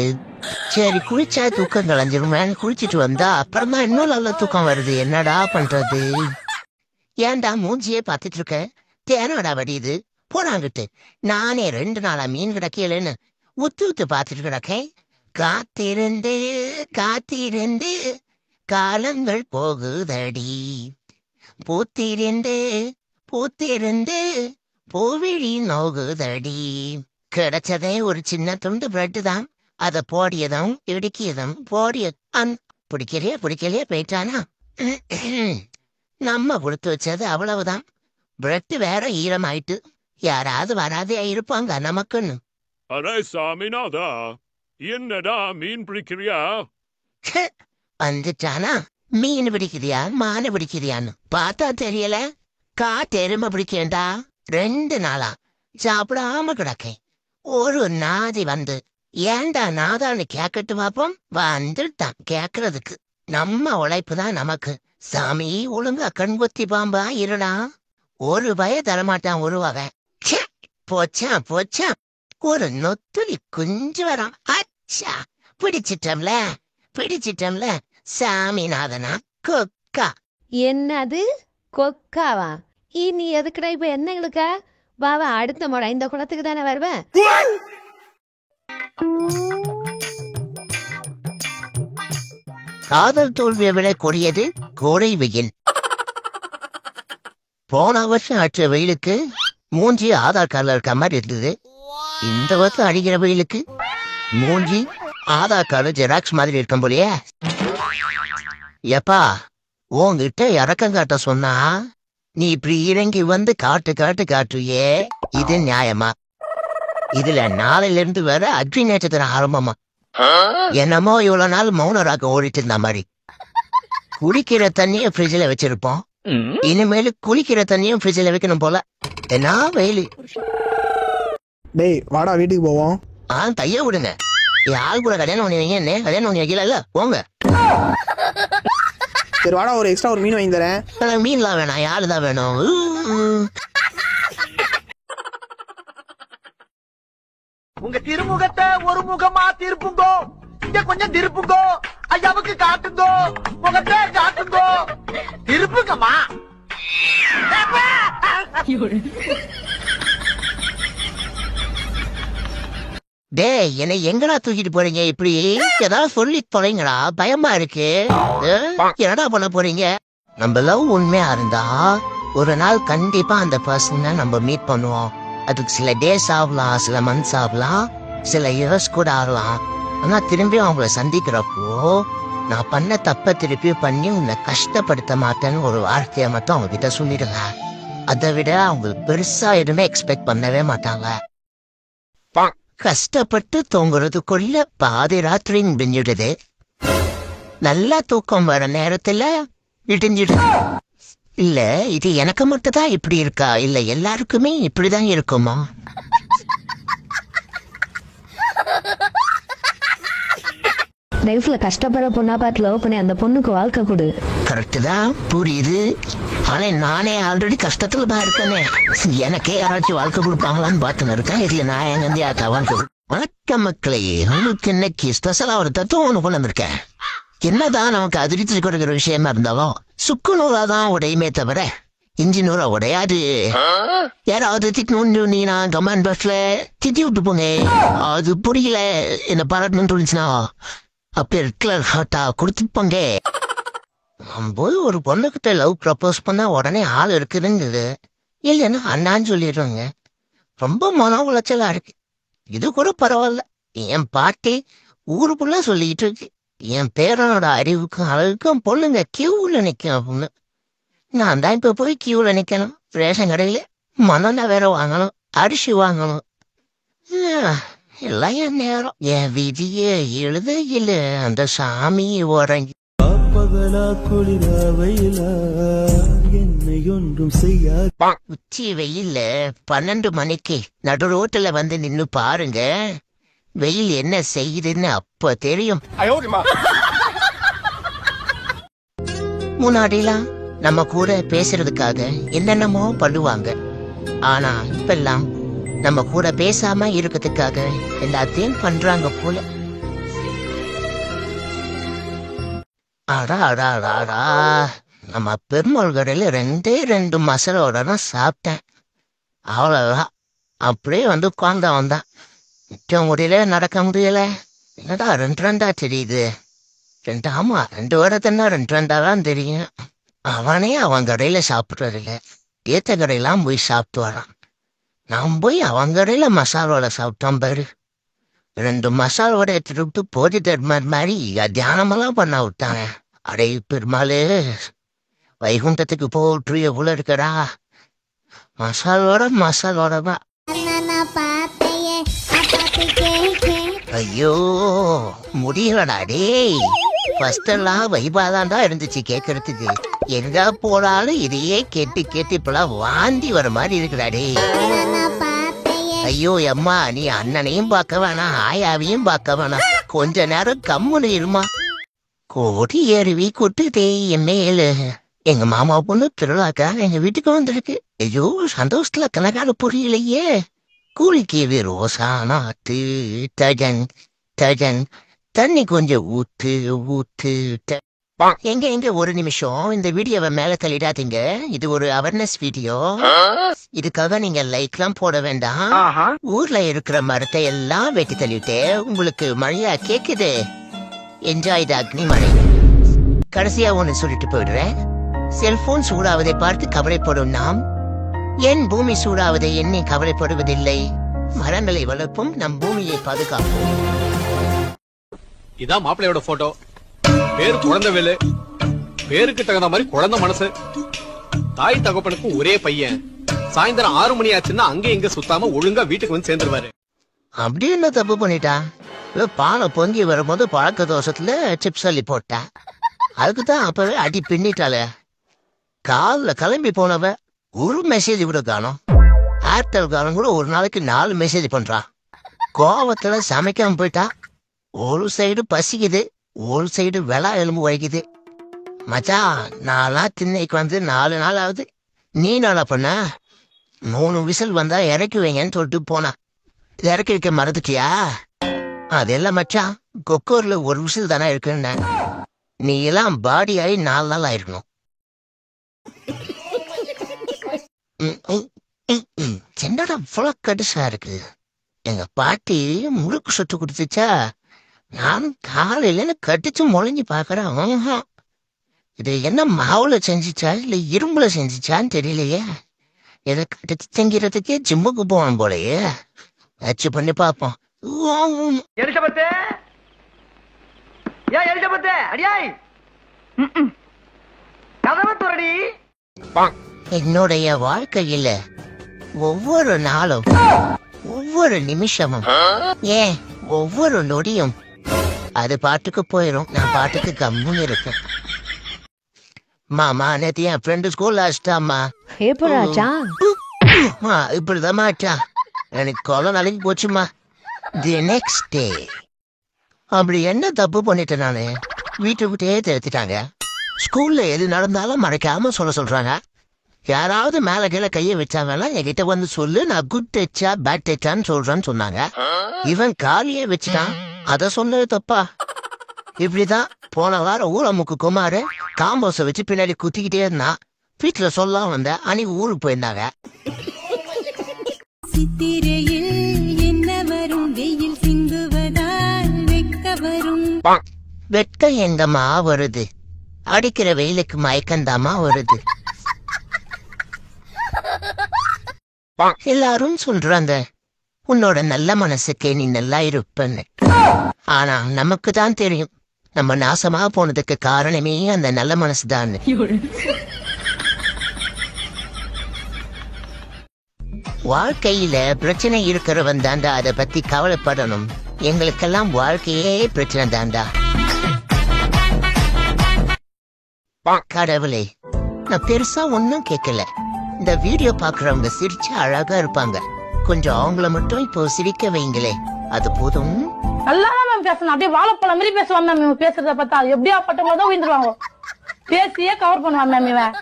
சரி, குளிச்சா தூக்கம் கலைஞ்சிருமேன்னு குளிச்சிட்டு வந்தா அப்புறமா இன்னும் நல்ல தூக்கம் வருது. என்னடா பண்றது? ஏன்டா மூஞ்சியே பார்த்துட்டு இருக்க? தேனோடா வடியுது போனாங்கிட்டு. நானே 2 நாளா மீன் கிடக்கலன்னு உத்து பார்த்துட்டு கிடக்கேன். காத்திருந்து காத்திருந்து காலங்கள் போகுதடி, பூத்திருந்து பூத்திருந்து பூவிழி நோகுதடி. கிடைச்சதே ஒரு சின்ன துண்டு பிரெட்டு தான். அதை போடியதும் இடுக்கியதும் போடிய பிடிக்கலையே போயிட்டானா? நம்ம கொடுத்து வச்சது அவ்வளவுதான். பிரெட்டு வேற ஈரமாயிட்டு. யாராவது வராதே இருப்பாங்க நமக்குன்னு. அரே சாமிநாதா, என்னடா மீன் பிடிக்கிறியா? வந்துட்டானா? மீன் பிடிக்கிறியா மான பிடிக்கிறியான்னு பார்த்தா தெரியல. காத்தெருமை பிடிக்கேண்டா 2 நாளா சாப்பிடாம கிடக்கேன். ஒரு நாதி வந்து ஏண்டா நாதான்னு கேட்கட்டு பாப்போம். வந்துட்டான் கேக்குறதுக்கு. நம்ம உழைப்பு தான் நமக்கு. சாமி ஒழுங்கா கண்பொத்தி பாம்பா இருடா. ஒரு பய தரமாட்டான் ஒரு வகை. போச்சான் போச்சான். ஒரு நொத்துலி குஞ்சு வரான். அச்சா பிடிச்சிட்டம்ல சாமிநாதனா கொக்கா. என்னது கொக்காவா? நீ எதுக்குடா இப்ப என்னங்களுக்கா? வாவா அடுத்த முறை இந்த குளத்துக்கு தானே வருவேன். காதல் தோல்வியை விட கொடியது கோடை வெயில். போன வருஷம் அடிச்ச வெயிலுக்கு மூஞ்சி ஆதார் கார்டில் இருக்க மாதிரி இருந்தது. இந்த வருஷம் அடிக்கிற வெயிலுக்கு மூஞ்சி ஆதார் கார்டு ஜெராக்ஸ் மாதிரி இருக்கும் போலயே. எப்பா உன்கிட்ட இறக்கம் காட்ட சொன்னா நீ இப்படி இறங்கி வந்து காட்டுறியே, இது நியாயமா? இதுல நாளையில இருந்து வேற அக்னி நட்சத்திரம் ஆரம்பமா. என்னமோ இவ்வளவு நாள் மௌன ராகம் ஓடிட்டு இருந்த மாதிரி. குடிக்கிற தண்ணிய ஃப்ரிட்ஜில் வச்சிருப்போம், இனிமேல் குளிக்கிற தண்ணியும் ஃப்ரிட்ஜில் வைக்கணும் போல. என்ன வெயிலு. டேய் வாடா வீட்டுக்கு போவோம். தைய விடுங்க. ஆள் கூட கல்யாணம் பண்ணி வைங்க. என்ன கல்யாணம் பண்ணி வைக்கல போங்க. சரி வாடா ஒரு எக்ஸ்ட்ரா ஒரு மீன் வாங்கி தரேன். மீன்லாம் வேணாம், யாரு தான் வேணும். உங்க திருமுகத்தை ஒரு முகமா திருப்புங்கோ, இங்க கொஞ்சம் திருப்புங்கோ, ஐயாவுக்கு காட்டுங்கோ, முகத்தை காட்டுங்கோ, திருப்புங்கம்மா. டேய் என்னை எங்கடா தூக்கிட்டு போறீங்க இப்படி? ஏதாவது சொல்லி தொலைங்கடா, பயமா இருக்கு. என்னடா பண்ண போறீங்க? நம்ம லவ் உண்மையா இருந்தா ஒரு நாள் கண்டிப்பா அந்த பர்சனை நம்ம மீட் பண்ணுவோம். அதுக்கு சில டேஸ் ஆகலாம், சில மந்த்ஸ் ஆகலாம், சில இயர்ஸ் கூட ஆகலாம். ஆனா திரும்பி அவங்கள சந்திக்கிறப்போ நான் பண்ண தப்ப திருப்பி பண்ணி உன்னை கஷ்டப்படுத்த மாட்டேன்னு ஒரு வார்த்தையை மட்டும் அவங்க கிட்ட சொல்லிடுங்க. அதை விட அவங்க பெருசா எதுவுமே எக்ஸ்பெக்ட் பண்ணவே மாட்டாங்க. கஷ்டப்பட்டு தூங்குறதுக்குள்ள பாதி ராத்திரி முடிஞ்சிடுது. நல்லா தூக்கம் வர நேரத்துல இடிஞ்சிடுது. இல்ல இது எனக்கு மட்டும் தான் இப்படி இருக்கா, இல்ல எல்லாருக்குமே இப்படிதான் இருக்குமா? லைஃப்ல கஷ்டப்படுற பொண்ணா பார்த்து லவ் பண்ணி அந்த பொண்ணுக்கு வாழ்க்கை கொடு. கரெக்ட் தான், புரியுது. ஆனா நானே ஆல்ரெடி கஷ்டத்துல தான் இருக்கேனே. எனக்கே யாராச்சும் வாழ்க்கை கொடுப்பாங்களான்னு பார்த்துன்னு இருக்கேன். இதுல நான் எங்க யாத்தா வாழ்க்கை. வணக்கம் மக்களே, உங்களுக்கு இன்னைக்கு ஸ்பெஷலா ஒரு தத்துவம் ஒண்ணு கொண்டு வந்திருக்கேன். என்னதான் நமக்கு அதிர்ச்சி கொடுக்கிற விஷயமா இருந்தாலும் சுக்கு நூறாதான் உடையுமே தவிர இஞ்சி நூறா உடையாது. யாராவது திட்டணும் நீ நான் கமெண்ட் பாக்ஸ்ல திட்டி விட்டு போங்க. அது புரியல என்ன பாராட்டணும்னு தோணுச்சுன்னா அப்ப ரெட் ஹாட்டா கொடுத்துப்பாங்க. போய் ஒரு பொண்ணுகிட்ட லவ் ப்ரப்போஸ் பண்ணா உடனே ஆள் இருக்குதுங்குது, இல்லைன்னா அண்ணான்னு சொல்லிடுறாங்க. ரொம்ப மன உளைச்சலா இருக்கு. இது கூட பரவாயில்ல, என் பாட்டி ஊருக்குள்ள சொல்லிட்டு இருக்கு. என் பேரனோட அறிவுக்கும் அழகுக்கும் பொண்ணுங்க கியூல நிக்கும் அப்படின்னு. நான் தான் இப்ப போய் கியூல நிக்கணும். ரேஷன் கடையில மண்ணெண்ணெய் வேற வாங்கணும், அரிசி வாங்கணும். எல்லாம் என் நேரம். என் விதிய எழுதையில அந்த சாமி உறங்கி உச்சி வெயில்ல 12 மணிக்கு நடு ரோட்டுல வந்து நின்னு பாருங்க, வெயில் என்ன செய்யுதுன்னு அப்ப தெரியும். முன்னாடிலாம் நம்ம கூட பேசுறதுக்காக என்னென்னமோ பண்ணுவாங்க. ஆனா இப்பெல்லாம் நம்ம கூட பேசாம இருக்கிறதுக்காக எல்லாத்தையும் பண்றாங்க போல. அடா நம்ம பெருமாள் கடையில 2 மசாலோட தான் சாப்பிட்டேன். அவ்வளவுதான். அப்படியே வந்து உட்கார்ந்தா வந்தான். நிற்க முடியல, நடக்க முடியல. என்னடா 2 தெரியுது. 2 ஆமா 2 வருடத்துனா 2 தான் தெரியும். அவனே அவன் கடையில சாப்பிட்றதில்ல, ஏத்த கடையெல்லாம் போய் சாப்பிட்டு வரான். நான் போய் அவன் கடையில மசாலோட சாப்பிட்டோம் பாரு. 2 மசாலோட எடுத்துட்டு போதி தர்மர் மாதிரி தியானமெல்லாம் பண்ண விட்டாங்க. அடே பெருமாளே, வைகுண்டத்துக்கு போட்டு எவ்வளவு இருக்கடா. மசாலோட தான். ஐயோ முடியலடா டேய். ஃபர்ஸ்ட் எல்லாம் வைபாதான்டா இருந்துச்சு கேட்கறதுக்கு. எங்க போனாலும் இதையே கேட்டு கேட்டு இப்பெல்லாம் வாந்தி வர மாதிரி இருக்குடா டேய். ஐயோ அம்மா, நீ அண்ணனையும் பார்க்க வேணாம், ஆயாவையும் பார்க்க வேணாம், கொஞ்ச நேரம் கம்முன்னு இருமா. கோடி ஏறுவி கொட்டுதே என் மேல. எங்க மாமா பொண்ணு திருவிழாக்கா எங்க வீட்டுக்கு வந்திருக்கு. ஐயோ சந்தோஷத்துல கணக்கால புரியலையே. கூலிக்கு ரோசா நாத்து தஜன் தஜன் தண்ணி கொஞ்சம் ஊத்து ஊத்து. எங்க ஒரு நிமிஷம், இந்த வீடியோவை மேல தள்ளிடாதீங்க. இது ஒரு அவேர்னஸ் வீடியோ. இதுக்காக நீங்க லைக்லாம் போட வேண்டாம். ஊர்ல இருக்கிற மரத்தை எல்லாம் வெட்டி தள்ளிட்டு உங்களுக்கு மழையா கேக்குது. என்ஜாய் த அக்னி மழை. கடைசியா ஒண்ணு சொல்லிட்டு போயிடுறேன். செல்போன் சூடாவதை பார்த்து கவலைப்படும் நாம் என் பூமி சூடாவதை எண்ணி கவலைப்படுவதில்லை. மரங்களை வளர்ப்போம், நம் பூமியை பாதுகாப்போம். இதான் மாப்பிள்ளையோட போட்டோ. பேரு குழந்தைவேலு. பேருக்கு தகுந்த மாதிரி குழந்தை மனசு. தாய் தகப்பனுக்கு ஒரே பையன். சாயந்தரம் 6 மணி ஆச்சுன்னா அங்க இங்க சுத்தாம ஒழுங்கா வீட்டுக்கு வந்து சேர்ந்துருவாரு. அப்படி என்ன தப்பு பண்ணிட்டா? பானை பொங்கி வரும்போது பழக்க தோஷத்துல சிப்ஸ் அள்ளி போட்டா. அதுக்குதான் அப்பவே அடி பின்னிட்டாள. காலில் கிளம்பி போனவ ஒரு மெசேஜ் கூட காணும். ஏர்டெல் காலம் கூட ஒரு நாளைக்கு 4 மெசேஜ் பண்றான். கோவத்துல சமைக்காம போயிட்டா. ஒரு சைடு பசிக்குது, ஒரு சைடு வெளா எலும்பு வைக்குது. மச்சான், நான்லாம் திண்ணைக்கு வந்து 4 நாள் ஆகுது. நீ நாளா பண்ண? 3 விசில் வந்தா இறக்கி வைங்கன்னு சொல்லிட்டு போனா. இறக்கி வைக்க மறந்துட்டியா? அதெல்லாம் மச்சான், கொக்கோர்ல 1 விசில் தானே இருக்குன்னு. நீ எல்லாம் பாடி ஆகி 4 நாள் ஆயிருக்கணும். என்னடா இவ்வளோ கடுசா இருக்கு? எங்க பாட்டி முறுக்கு சுட்டு கொடுத்துச்சா, நானும் காலையில கடிச்சு முளைஞ்சி பாக்குறேன். இது என்ன மாவுல செஞ்சிச்சா இல்ல இரும்புல செஞ்சிச்சான்னு தெரியலையே. இதை கடிச்சு தங்கிறதுக்கே ஜிம்முக்கு போவோம் போலயே. வச்சு பண்ணி பார்ப்போம். என்னுடைய வாழ்க்கையில ஒவ்வொரு நாளும், ஒவ்வொரு நிமிஷமும், ஏன் ஒவ்வொரு நொடியும் அது பாட்டுக்கு போயிடும். நான் பாட்டுக்கு கம்முன்னு இருக்கேன். மாமா நேத்து என் ஃப்ரெண்டு ஸ்கூல்ல அடிச்சிட்டாமா. இப்படிதான் மாட்டா. எனக்கு கொலை நாளைக்கு போச்சுமா. தி நெக்ஸ்ட் டே அப்படி என்ன தப்பு பண்ணிட்டேன் நானு? வீட்டுக்கிட்டே தெரிவித்துட்டாங்க. ஸ்கூல்ல எது நடந்தாலும் மறைக்காம சொல்றாங்க. யாராவது மேல கீழே கையை வச்சாங்கன்னா என்கிட்ட வந்து சொல்லு, நான் குட் டச்சா பேட் டச்சான்னு சொல்றேன்னு சொன்னாங்க. இவன் காலியே வச்சுட்டான். அத சொன்னது தப்பா? இப்படிதான் போன வாரம் ஊரமுக்கு குமாரு காம்போஸ வச்சு பின்னாடி குத்திக்கிட்டே இருந்தான். வீட்டுல சொல்ல வந்த அன்னைக்கு ஊருக்கு போயிருந்தாங்க. வெட்கம் எங்கம்மா வருது? அடிக்கிற வெயிலுக்கு மயக்கந்தாமா வருது. எல்லாரும் சொல்றாங்க உன்னோட நல்ல மனசுக்கே நீ நல்லா இருப்பன்னு. ஆனா நமக்கு தான் தெரியும் நம்ம நாசமா போனதுக்கு காரணமே அந்த நல்ல மனசுதான். வாழ்க்கையில பிரச்சனை இருக்கிறவன் தாண்டா அதை பத்தி கவலைப்படணும். எங்களுக்கெல்லாம் வாழ்க்கையே பிரச்சனை தாண்டா. கடவுளே, நான் பெருசா ஒன்னும் கேட்கல. இந்த வீடியோ பாக்குறவங்க சிரிச்சு அழகா இருப்பாங்க. கொஞ்சம் அவங்கள மட்டும் இப்போ சிரிக்க வைங்களே, அது போதும். நல்லாதான் மேம் பேசணும். அப்படியே வாழைப்பழம் மாதிரி பேசுவான் மேம். இவன் பேசுறத பார்த்தா எப்படியா பட்டவங்க உயிர்ந்துருவாங்க. பேசியே கவர் பண்ணுவான் மேம் இவன்.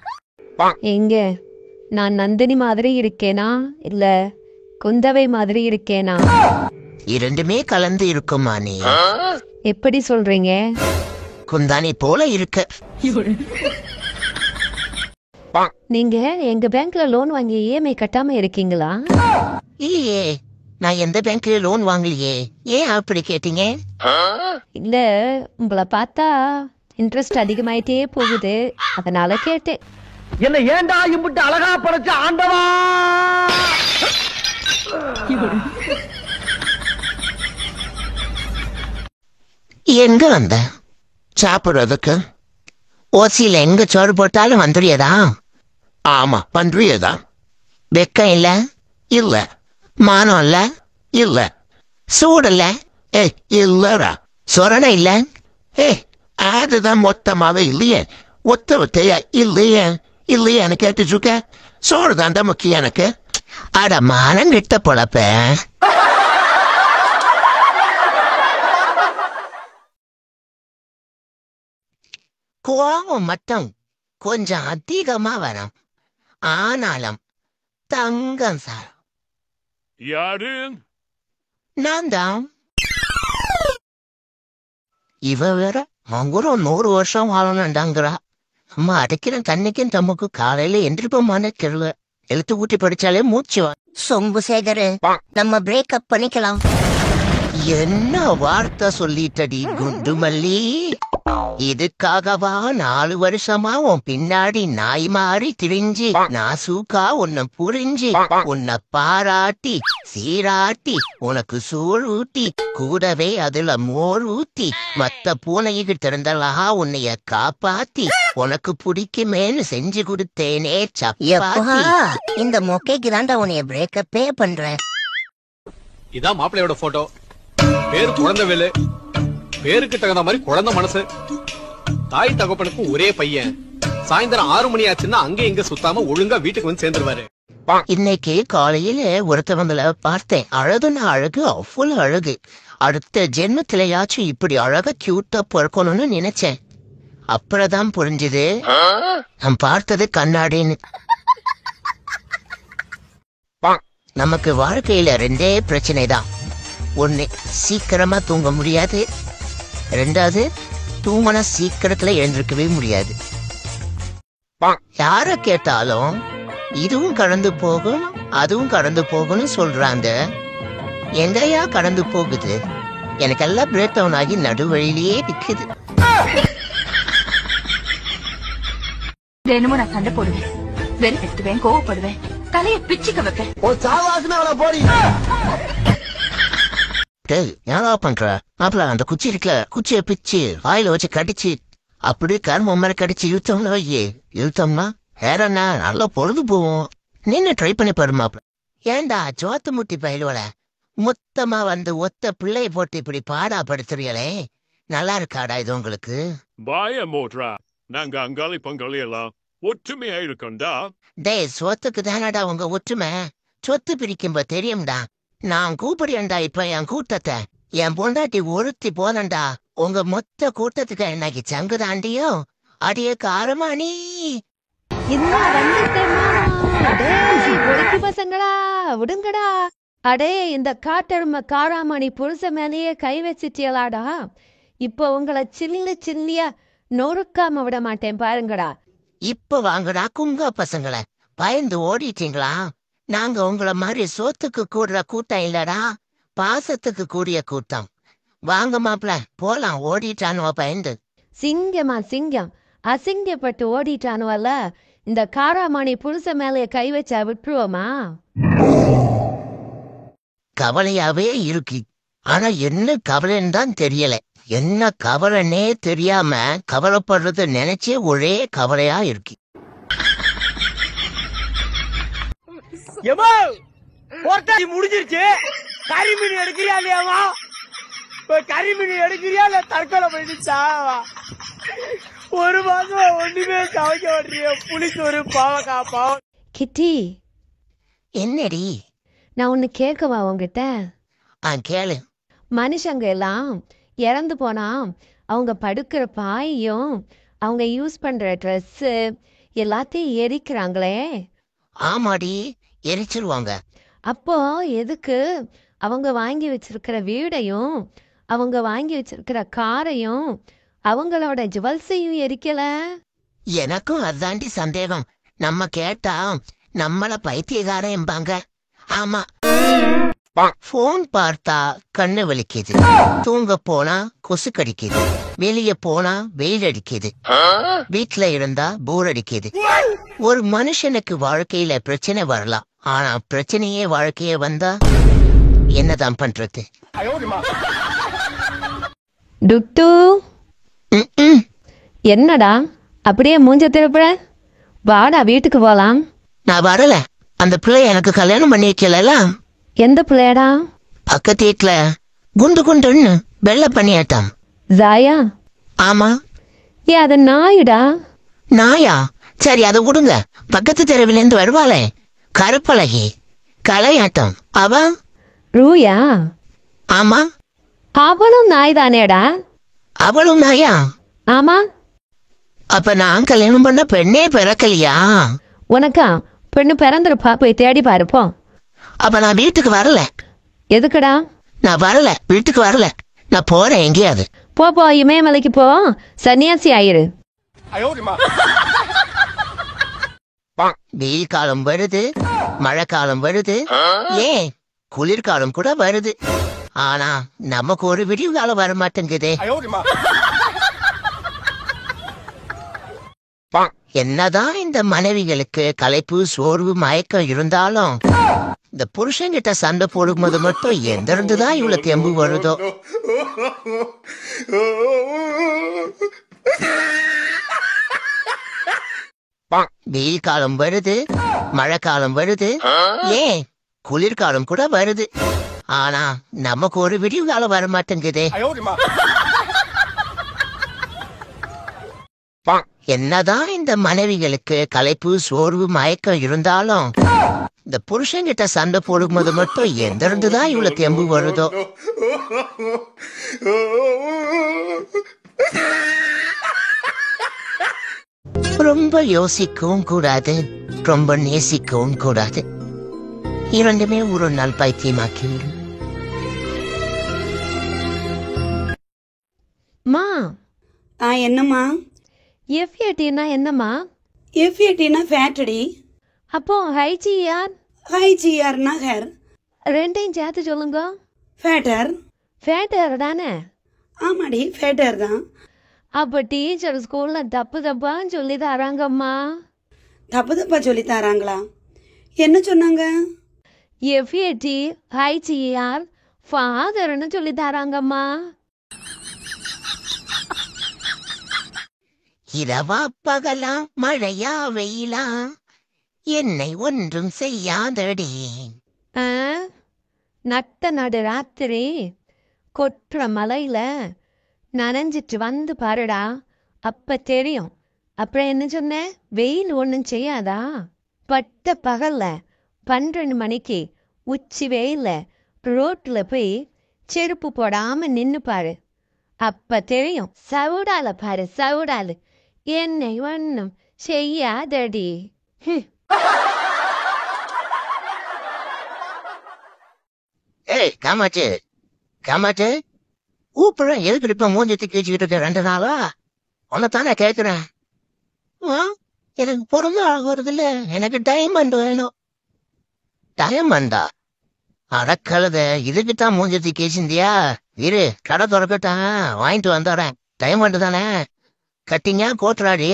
எங்க நான் நந்தினி மாதிரி இருக்கேனா இல்ல குந்தவை மாதிரி இருக்கேனா? இரண்டுமே கலந்து இருக்குமா? நீ எப்படி சொல்றீங்க? குந்தானி போல இருக்க. நீங்க எங்க பேங்க்ல லோன் வாங்கி இஎம்ஐ கட்டாம இருக்கீங்களா? இல்லையே, நான் எந்த பேங்க்ல லோன் வாங்கலையே. ஏன் அப்படி கேட்டீங்க? இல்ல, உங்களை பார்த்தா இன்ட்ரெஸ்ட் அதிகமாயிட்டே போகுது, அதனால கேட்டேன். என்ன ஏண்டா இம்புட்டு அழகா படைச்ச ஆண்டவா! எங்க வந்த சாப்பிடுறதுக்கு? ஓசியில எங்க சோறு போட்டாலும் வந்துடுயதா? ஆமா, பண்றியதா? வெக்கம் இல்ல? இல்ல. மானம் இல்ல? இல்ல. சூடு இல்ல? ஏய் இல்லடா சொரண இல்ல. ஏய் அதுதான் மொத்தமாவே இல்லையே. ஒத்த ஒத்தையா இல்லையே இல்லையான்னு கேட்டுட்டு இருக்க. சோறு தாண்டா முக்கியம் எனக்கு. அட மானம் கிட்ட பொழப்ப. கோவம் மட்டும் கொஞ்சம் அதிகமா வரும். ஆனாலும் தங்கம் சார். யாரு? நான் தான். இவ வேற அவங்களும் 100 வருஷம் வாழணும்டாங்கிறா. அம்மா அடைக்கிற தண்ணிக்கும் தம்முக்கு காலையில எந்திரிப்போமான தெரியல. எழுத்து ஊட்டி படிச்சாலே மூச்சு. சொம்பு சேகரு, நம்ம பிரேக்கப் பண்ணிக்கலாம். என்ன வார்த்தை சொல்லிட்டடி குண்டு மல்லி. இதுக்காகவா 4 வருஷமா உன் பின்னாடி நாய் மாறி திரிஞ்சு நாசூக்கா உன்னை புரிஞ்சு உன்னை பாராட்டி சீராட்டி உனக்கு சூழ் ஊட்டி கூடவே அதுல மோர் ஊத்தி மத்த பூனைகிட்ட இருந்தலா உன்னைய காப்பாத்தி உனக்கு பிடிக்குமேன்னு செஞ்சு கொடுத்தேனே சப்பாத்தி. இந்த மொக்கைக்கு தாண்டா உன்னைய பிரேக்கப்பே பண்றேன். இதான் மாப்பிள்ளையோட போட்டோ. பேரு குழந்தைவேலு. பேருக்கு தகுந்த மாதிரி குழந்தை மனசு. தாய் தகப்பனுக்கும் ஒரே பையன். சாயந்தரம் 6 மணி ஆச்சுன்னா அங்க இங்க சுத்தாம ஒழுங்கா வீட்டுக்கு வந்து சேர்ந்துருவாரு. இன்னைக்கு காலையில ஒருத்தவங்களை பார்த்தேன். அழகுன்னா அழகு, அவ்வளவு அழகு. அடுத்த ஜென்மத்திலேயாச்சும் இப்படி அழகா கியூட்டா பிறக்கணும்னு நினைச்சேன். அப்புறம்தான் புரிஞ்சுது நான் பார்த்தது கண்ணாடின்னு. நமக்கு வாழ்க்கையில 2 பிரச்சனை தான். ஒண்ணு சீக்கிரமா தூங்க முடியாது. 2வது தூங்கினா சீக்கிரத்துல எழுந்திருக்கவே முடியாது. யார கேட்டாலும் இதுவும் கடந்து போகும் அதுவும் கடந்து போகும்னு சொல்றாங்க. எங்கயா கடந்து போகுது? எனக்கெல்லாம் பிரேக் டவுன் ஆகி நடுவழியிலேயே நிக்குது. தினமும் நான் சண்டை போடுவேன், வெறுப்பெடுத்துவேன், கோவப்படுவேன், தலைய பிச்சுக்க வைப்பேன். ஏன்னா பண்ற மாப்பிள அந்த குச்சி இருக்குல்ல, குச்சியை பிச்சு வாயில வச்சு கடிச்சு அப்படியே கரும்பு மாதிரி கடிச்சு இழுத்தோம்னா வையே. இழுத்தோம்னா வேற என்ன நல்லா பொழுது போவோம். நின்னு ட்ரை பண்ணி பாரு மாப்பிள. ஏண்டா சோத்து முட்டி பயிலுவல மொத்தமா வந்து ஒத்த பிள்ளைய போட்டு இப்படி பாடா படுத்துறீங்களே, நல்லா இருக்காடா இது உங்களுக்கு? பாய மோட்ரா, நாங்க அங்காளி பங்காளி எல்லாம் ஒற்றுமையா இருக்கோம்டா. டேய் சொத்துக்கு தானடா உங்க ஒற்றுமை. சொத்து பிரிக்கும்போ தெரியும்டா. நான் கூப்பிடுறேன்டா இப்ப என் கூட்டத்தை. என் பொண்டாட்டி ஒருத்தி போதண்டா உங்க மொத்த கூட்டத்துக்கு இன்னைக்கு சங்கு தாண்டியோ அடியே காரமாணி. பசங்களா விடுங்கடா. அடே இந்த காட்டெருமை காராமணி புருஷ மேலேயே கை வச்சிட்டியலாடா. இப்போ உங்களை சில்லியா நொறுக்காம விட மாட்டேன் பாருங்கடா. இப்ப வாங்கடா குங்கா பசங்களை. பயந்து ஓடிட்டீங்களா? நாங்க உங்களை மாதிரி சோத்துக்கு கூடுற கூட்டம் இல்லடா, பாசத்துக்கு கூடிய கூட்டம். வாங்க மாப்பிள போலாம். ஓடிட்டானுவா பயந்து. சிங்கமா சிங்கம் அசிங்கப்பட்டு ஓடிட்டானுவல்ல. இந்த காராமணி புருஷ மேலே கை வச்சா விட்டுருவோமா? கவலையாவே இருக்கு. ஆனா என்ன கவலைன்னு தான் தெரியல. என்ன கவலைன்னே தெரியாம கவலைப்படுறது நினைச்சே ஒரே கவலையா இருக்கு. முடிஞ்சிருச்சு. கரிமீன் எடுக்கிறியா இல்லையாமா? கரிமீன் எடுக்கிறியா இல்ல தற்கொலை பண்ணிச்சா? 1 மாசம் ஒண்ணுமே சமைக்க மாட்டீங்க. புளிக்கு ஒரு பாவக்கா பாவம். கிட்டி என்னடி? நான் ஒன்னு கேட்கவா உங்ககிட்ட? கேளு. மனுஷங்க எல்லாம் இறந்து போனா அவங்க படுக்கிற பாயையும் அவங்க யூஸ் பண்ற ட்ரெஸ்ஸு எல்லாத்தையும் எரிக்கிறாங்களே. ஆமாடி, எரிச்சிருவாங்க. அப்போ எதுக்கு அவங்க வாங்கி வச்சிருக்கிற வீடையும் அவங்க வாங்கி வச்சிருக்கிற காரையும் அவங்களோட ஜுவல்ஸையும் எரிக்கல? எனக்கும் அதாண்டி சந்தேகம். நம்ம கேட்டா நம்மள பைத்தியக்காரன் என்பாங்க. ஆமா, போன் பார்த்தா கண்ணு வலிக்குது, தூங்க போனா கொசு கடிக்குது, வெளியே போனா வெயில் அடிக்குது, வீட்டுல இருந்தா போர் அடிக்குது. ஒரு மனுஷனுக்கு வாழ்க்கையில பிரச்சனை வரலாம், ஆனா பிரச்சனையே வாழ்க்கையே வந்தா என்னதான் பண்றது? டுட்டு என்னடா அப்படியே மூஞ்ச திருப்புற? வாடா வீட்டுக்கு போலாம். நான் வரல. அந்த பிள்ளை எனக்கு கல்யாணம் பண்ணி வைக்கல. எந்த பிள்ளையடா? பக்கத்து வீட்டுல குண்டு குண்டுன்னு வெள்ளை பணியாட்டம். ஜாயா ஆமா. ஏ அது நாயுடா. நாயா? சரி அதை விடுங்க. பக்கத்து தெருவிலேருந்து வருவாளே கருப்பழகி கலையாட்டம், அவ ரூயா. ஆமா. அவளும் நாய் தானேடா? அவளும் நாயா? ஆமா. அப்ப நான் கல்யாணம் பண்ண பெண்ணே பிறக்கலையா? உனக்கா பெண்ணு பிறந்திருப்பா, போய் தேடி பாருப்போ. அப்ப நான் வீட்டுக்கு வரல. எதுக்குடா? நான் வரல, வீட்டுக்கு வரல. நான் போறேன் எங்கேயாவது. போ இமயமலைக்கு போ, சன்னியாசி ஆயிரு. வெயில் காலம் வருது, மழை காலம் வருது, ஏன் குளிர்காலம் கூட வருது. ஆனா நமக்கு ஒரு விடிவு காலம் வர மாட்டேங்குதே. என்னதான் இந்த மனைவிகளுக்கு களைப்பு சோர்வு மயக்கம் இருந்தாலும் இந்த புருஷன்கிட்ட சண்டை போடும்போது மட்டும் எந்த இருந்துதான் இவ்வளவு தெம்பு வருதோ. வெயில் காலம் வருது, மழை காலம் வருது, ஏன் குளிர்காலம் கூட வருது. ஆனா நமக்கு ஒரு விடிவு காலம் வர மாட்டேங்குதே. என்னதான் இந்த மனைவிகளுக்கு களைப்பு சோர்வு மயக்கம் இருந்தாலும் இந்த புருஷன்கிட்ட சண்டை போடும்போது மட்டும் எந்த இருந்துதான் இவ்வளவு தெம்பு வருதோ. ரொம்ப யோசிக்கவும் கூடாது, ரொம்ப நேசிக்கவும் கூடாது. இரண்டுமே ஒரு நாள் பைத்தியமாக்கிவிடும். மா என்னம்மா? எஃப்ஏடினா என்னம்மா? எஃப்ஏடினா ஃபேட்டடி. அப்போ ஹைஜிஆர்? ஹைஜிஆர்னா ஹேர். ரெண்டையும் சேர்த்து சொல்லுங்க. ஃபேட்டர். ஃபேட்டர் தானே? ஆமாடி ஃபேட்டர் தான். அப்போ டீச்சர் ஸ்கூல்ல தப்பா சொல்லி தராங்கம்மா. தப்பா சொல்லி தராங்களா? என்ன சொன்னாங்க? எஃப்ஏடி ஹைஜிஆர் ஃபாதர்னு சொல்லி தராங்கம்மா. இரவா பகலா மழையா வெயிலா என்னை ஒன்றும் செய்யாதடி. நட்ட நடு ராத்திரி கொற்ற மலையில நனைஞ்சிட்டு வந்து பாருடா, அப்ப தெரியும். அப்புறம் என்ன சொன்ன? வெயில் ஒன்றும் செய்யாதா? பட்ட பகல்ல 12 மணிக்கு உச்சி வெயில ரோட்ல போய் செருப்பு போடாம நின்னு பாரு, அப்ப தெரியும். சவுடால பாரு, சவுடாலு என்னை ஒன்றும் செய்யாதடி. ஏய் காமாச்சு, காமாச்சு ஊப்புற எதுக்கு இப்ப மூஞ்சத்தி கேச்சுக்கிட்டு இருக்க 2 நாளா? உன்னத்தானே கேட்கிறேன். எனக்கு பிறந்த வருது இல்ல, எனக்கு டைமண்ட் வேணும். டைமண்டா? அடக்கழுத, இதுக்குத்தான் மூஞ்சத்தி கேச்சிந்தியா? இரு கடை திறக்கட்டான், வாங்கிட்டு வந்துடுறேன். டைமண்ட் தானே? கட்டிங்க கோட்டுறாடி.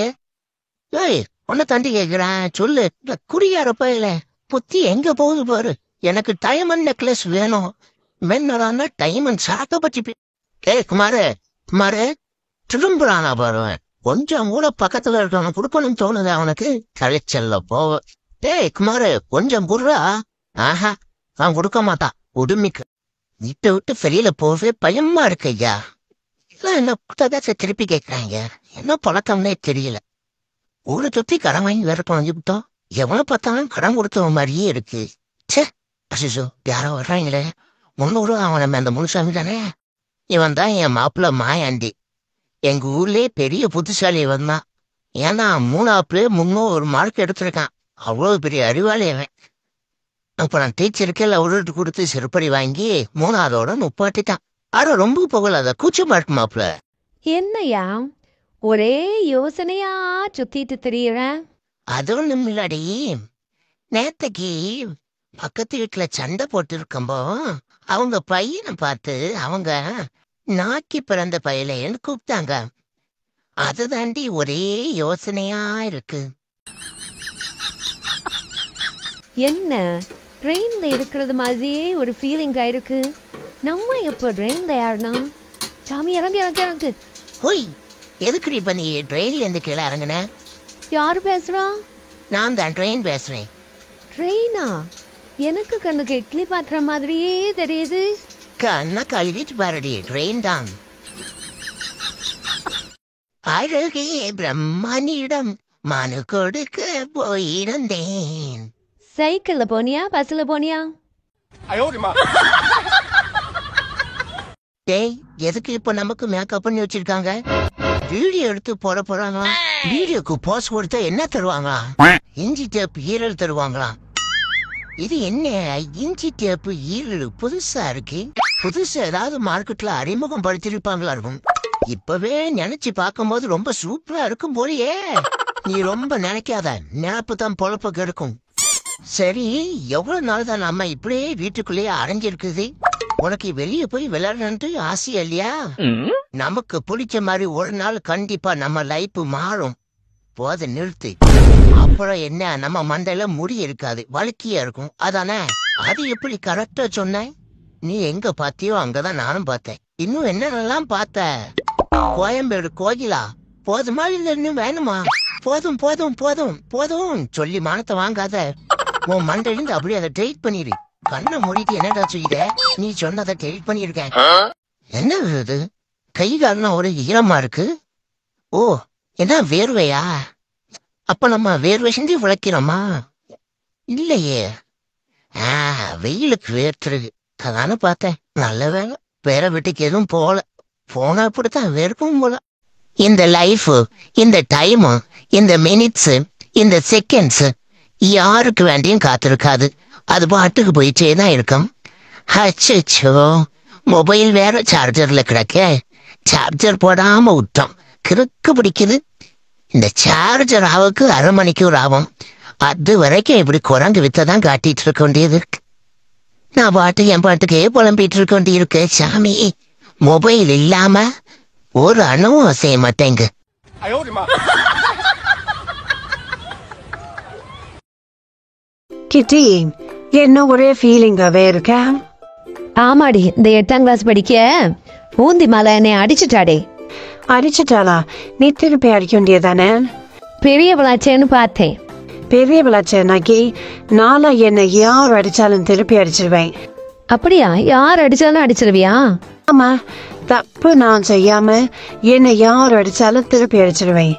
ஏய் உன்னை தண்டி கேட்கிறேன், சொல்லு. இந்த குடியாரப்ப இல்ல புத்தி எங்க போகுது பாரு. எனக்கு டைமண்ட் நெக்லஸ் வேணும். மென்னடான்னா டைமண்ட் சாக்க பற்றி. ஏய் குமாரு, குமாரு திரும்புறானா பாருவேன். கொஞ்சம் கூட பக்கத்துல இருக்கவன கொடுக்கணும்னு தோணுது அவனுக்கு. கழிச்சல்ல போவ. ஏய் குமாரு கொஞ்சம் குடுறா. ஆஹா அவன் கொடுக்க மாட்டான். உடுமிக்கு வீட்டை விட்டு வெளியில போவே பயமா இருக்கு ஐயா. எல்லாம் என்ன கொடுத்தாதான் திருப்பி கேட்கறாங்க. என்ன பழக்கம்னே தெரியல. ஊரை சுத்தி கடன் வாங்கி வேற தொலைஞ்சு விட்டோம். எவனை பார்த்தாலும் கடன் கொடுத்தவ மாதிரியே இருக்கு. சே அசிசோ யாரோ வர்றாங்களே. 300 அவன் அந்த முனுசாமி தானே? இவன் தான் என் மாப்பிள்ள மாயாண்டி. எங்க ஊர்லயே பெரிய புத்திசாலி இவன் தான். ஏன்னா 3 300 மார்க் எடுத்திருக்கான். அவ்வளவு பெரிய அறிவாளி அவன். அப்ப நான் டீச்சருக்கு அவர்கிட்ட கொடுத்து செருப்படி வாங்கி 3ஆவதோட நுப்பாட்டிட்டான். ஆனா ரொம்ப புகழாத கூச்சமா இருக்கு மாப்பிள்ள. என்னையா ஒரே யோசனையா சுத்திட்டு தெரியற? அது ஒண்ணும் இல்லாடி. நேத்தைக்கு பக்கத்து வீட்டுல சண்டை போட்டு இருக்கம்போ அவங்க பையனை பார்த்து அவங்க நாக்கி பிறந்த பையலேன்னு கூப்பிட்டாங்க. அதுதாண்டி ஒரே யோசனையா இருக்கு. என்ன ட்ரெயின்ல இருக்கிறது மாதிரியே ஒரு ஃபீலிங் ஆயிருக்கு. நம்ம எப்போ ட்ரெயின்ல ஏறணும்? சாமி இறங்கு இறங்கு இறங்கு. ஹோய் எதுக்குடி இப்ப நீ ட்ரெயின்ல இருந்து கீழே இறங்குன? யாரு பேசுறா? நான் தான் ட்ரெயின் பேசுறேன். ட்ரெயினா? எனக்கு கண்ணுக்கு இட்லி பாத்திர மாதிரியே தெரியுது. கண்ண கழுவிட்டு பாருடி ட்ரெயின் தான். அழகே பிரம்மனிடம் மனு கொடுக்க போயிருந்தேன். சைக்கிள்ல போனியா பஸ்ல போனியா? டேய், எதுக்கு இப்ப நமக்கு மேக்கப் பண்ணி வச்சிருக்காங்க? வீடியோ எடுத்து போட போறாங்க. வீடியோக்கு போஸ் கொடுத்தா என்ன தருவாங்களா? இஞ்சி டேப் ஈரல் தருவாங்களா? இது என்ன இஞ்சி டேப்பு ஈரல் புதுசா இருக்கு? புதுசா ஏதாவது மார்க்கெட்ல அறிமுகம் படுத்திருப்பாங்களா இருக்கும். இப்பவே நினைச்சு பார்க்கும்போது ரொம்ப சூப்பரா இருக்கும் போலயே. நீ ரொம்ப நினைக்காத, நினப்பு தான் பொழப்ப கெடுக்கும். சரி, எவ்வளவு நாள் தான் நம்ம இப்படியே வீட்டுக்குள்ளேயே அடைஞ்சிருக்குது? உனக்கு வெளியே போய் விளையாடணுன்ட்டு ஆசையா இல்லையா? நமக்கு பிடிச்ச மாதிரி ஒரு நாள் கண்டிப்பா நம்ம லைஃப் மாறும். போத நிறுத்து. அப்புறம் என்ன, நம்ம மண்டையில முடி இருக்காது, வழுக்கியா இருக்கும். அதானே? அது எப்படி கரெக்டா சொன்ன? நீ எங்க பாத்தியோ அங்கதான் நானும் பார்த்தேன். இன்னும் என்னென்னலாம் பார்த்த? கோயம்பேடு கோயிலா? போதுமா இல்ல இன்னும் வேணுமா? போதும் போதும் போதும் போதும் சொல்லி மானத்தை வாங்காத. உன் மண்டையிலிருந்து அப்படியே அதை டெலிட் பண்ணிடு. கண்ணை மூடிட்டு என்னடா செய்த? நீ சொன்னதை டெலிட் பண்ணிருக்கேன். என்ன இது? கை காலம் ஒரு ஈரமா இருக்கு. ஓ, என்ன வேர்வையா? அப்ப நம்ம வேர்வை செஞ்சு விளக்கிறோமா? இல்லையே. வெயிலுக்கு வேர்த்துருக்கு. அதானே பார்த்தேன். நல்ல வேலை, வேற வீட்டுக்கு எதுவும் போல. போனா அப்படித்தான் வேர்க்கும் போல. இந்த லைஃப், இந்த டைம், இந்த மினிட்ஸ், இந்த செகண்ட்ஸ் யாருக்கு வேண்டியும் காத்திருக்காது. அது பாட்டுக்கு போயிட்டே தான் இருக்கும். அச்சோ, மொபைல் வேற சார்ஜர்ல கிடக்க. சார்ஜர் போடாம விட்டோம். கிறுக்கு பிடிக்குது. இந்த சார்ஜர் ஆவுக்கு அரை மணிக்கூர் ஆகும். அது வரைக்கும் இப்படி குரங்கு வித்ததான் காட்டிட்டு இருக்க வேண்டியது. நான் பாட்டு என் பாட்டுக்கே புலம்பிட்டு இருக்க வேண்டியிருக்கு. சாமி, மொபைல் இல்லாம ஒரு அணுவும் செய்ய மாட்டேங்க. கிட்டி, என்ன ஒரே ஃபீலிங்காவே இருக்கா? ஆமாடி, இந்த 8ஆம் கிளாஸ் படிக்க ஊந்தி மலை என்னை அடிச்சுட்டாடே. அடிச்சுட்டாளா? நீ திருப்பி அடிக்க வேண்டியதானே? பெரிய விளாச்சேன்னு பார்த்தேன். பெரிய விளாச்சேனாக்கி நாளா என்ன யார் அடிச்சாலும் திருப்பி அடிச்சிருவேன். அப்படியா? யார் அடிச்சாலும் அடிச்சிருவியா? ஆமா, தப்பு நான் செய்யாம என்ன யார் அடிச்சாலும் திருப்பி அடிச்சிருவேன்.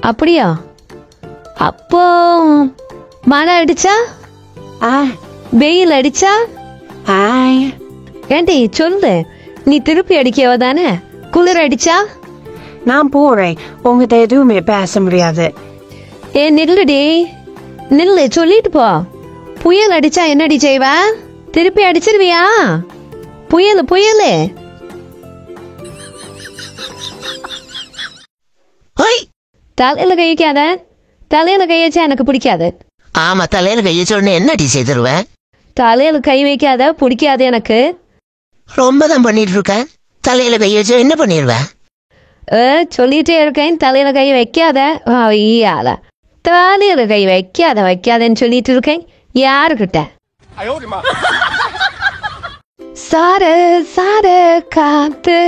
அப்படியா? அப்போ மழை அடிச்சா? வெயில் அடிச்சா? ஏண்டி சொல்லு, நீ திருப்பி அடிக்கவ தானே? குளிர் அடிச்சா? நான் போறேன், உங்ககிட்ட எதுவுமே பேச முடியாது. நில்லுடி, நில்லு, சொல்லிட்டு போ. புயல் அடிச்சா என்னடி செய்வ? திருப்பி அடிச்சிருவியா? புயல் புயல். தலையில கை வைக்காத. தலையில கை வச்சா எனக்கு பிடிக்காது. ஆமா, தலையில கை வச்ச உடனே என்ன டீ செய்திருவேன்? தலையில கை வைக்காத, பிடிக்காது எனக்கு. ரொம்ப தான் பண்ணிட்டு இருக்க. தலையில கை வச்சா என்ன பண்ணிடுவேன்? சொல்லிட்டே இருக்கேன், தலையில கை வைக்காத. ஐயால தலையில கை வைக்காத வைக்காதன்னு சொல்லிட்டு இருக்கேன். யாருக்கிட்ட? சாரு சாரு காத்து.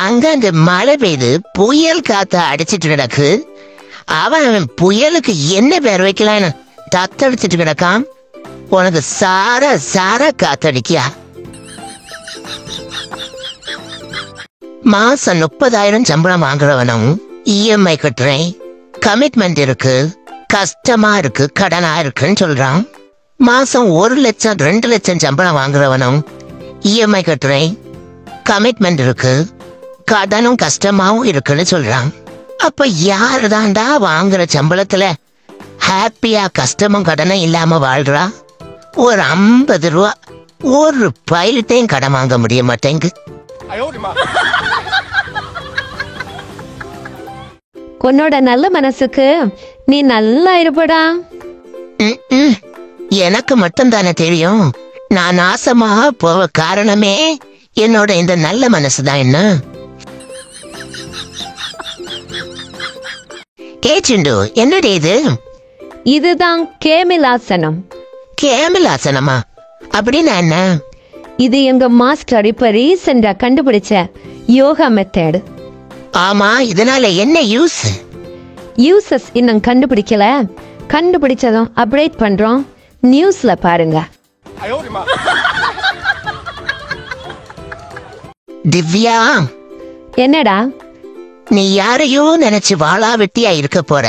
அங்க அந்த மழை பெய்து புயல் காத்த அடிச்சிட்டு கிடக்கு. அவன் புயலுக்கு என்ன பேர் வைக்கலான்னு தத்தடிச்சிட்டு கிடக்கான். உனக்கு சார சார காத்தடிக்கியா? மாசம் 30,000 சம்பளம் வாங்குறவனும் இஎம்ஐ கட்டுறேன், கமிட்மெண்ட் இருக்கு, கஷ்டமா இருக்கு, கடனா இருக்குன்னு சொல்றான். மாசம் 1 லட்சம் 2 லட்சம் சம்பளம் வாங்குறவனும் இஎம்ஐ கட்டுறேன், கமிட்மெண்ட் இருக்கு, கடனும் கஷ்டமாவும் இருக்குன்னு சொல்றான். அப்ப யாரு தாண்டா வாங்குற சம்பளத்துல ஹாப்பியா கஷ்டமும் கடனும் இல்லாம வாழ்றா? ஒரு 50 ரூபா ஒரு பயிர்த்தையும் கடன் வாங்க முடிய மாட்டேங்கு. உன்னோட நல்ல மனசுக்கு நீ நல்லா இருப்படா. எனக்கு மட்டும் தானே தெரியும். நான் நாசமா போக காரணமே என்னோட இந்த நல்ல மனசுதான். என்ன கேச்சுண்டு? என்னடி இது? இதுதான் கேமிலாசனம். கேமிலாசனமா? அப்படின்னா என்ன? இது எங்க மாஸ்டர் இப்ப ரீசெண்டா கண்டுபிடிச்ச யோகா மெத்தட். ஆமா, இதனால என்ன யூஸ்? யூசஸ் இன்னும் கண்டுபிடிக்கல. கண்டுபிடிச்சதும் அப்டேட் பண்றோம். நியூஸ்ல பாருங்க. திவ்யா, என்னடா? நீ யாரையோ நினைச்சு வாழா வெட்டியா இருக்க போற.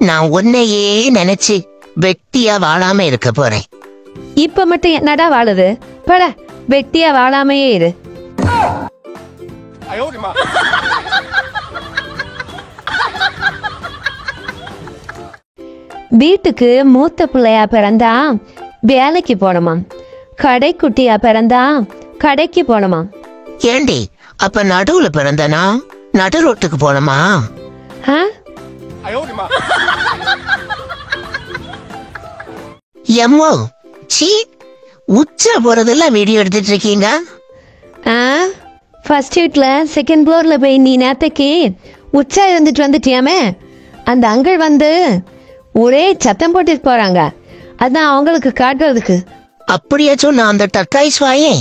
நான் உன்னையே நினைச்சு வெட்டியா வாழாம இருக்க போறேன். இப்ப மட்டும் என்னடா வாழுது? பட வெட்டியா வாழாமையே இரு. வீட்டுக்கு மூத்த பிள்ளையா பிறந்தா வேலைக்கு போனோமா, கடைக்குட்டியா பிறந்தா கடைக்கு போனோமா. ஏண்டி அப்ப நடுவுல பிறந்தனா நடு ரோட்டுக்கு போனோமா? எம்மோ சீ, உச்ச போறதெல்லாம் வீடியோ எடுத்துட்டு இருக்கீங்க. ஃபர்ஸ்ட் வீட்ல செகண்ட் ஃப்ளோர்ல போய் நீ நேத்தைக்கு உச்சா இருந்துட்டு வந்துட்டியாமே, அந்த அங்கிள் வந்து ஒரே சத்தம் போட்டுட்டு போறாங்க. அதான் அவங்களுக்கு காட்டுறதுக்கு. அப்படியாச்சும் நான் அந்த டர்காய்ஸ் வாயே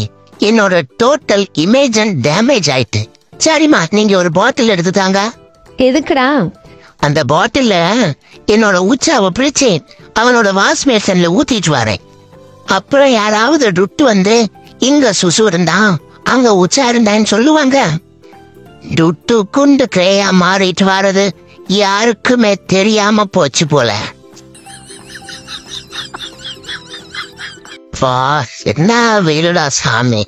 என்னோட டோட்டல் இமேஜ் டேமேஜ் ஆயிட்டு. சரிம்மா, நீங்க ஒரு பாட்டில் எடுத்துட்டாங்க. எதுக்குடா? அந்த பாட்டில்ல என்னோட உச்சாவை பிரிச்சு அவனோட வாஷ் பேசன்ல ஊத்திட்டு வரேன். அப்புறம் யாராவது டுட்டு வந்து இங்க சுசு இருந்தா அங்க உச்சா இருந்தான்னு சொல்லுவாங்க. டுட்டு குண்டு கிரேயா மாறிட்டு வர்றது யாருக்குமே தெரியாம போச்சு போல. என்ன வெயிலுடா சாமி,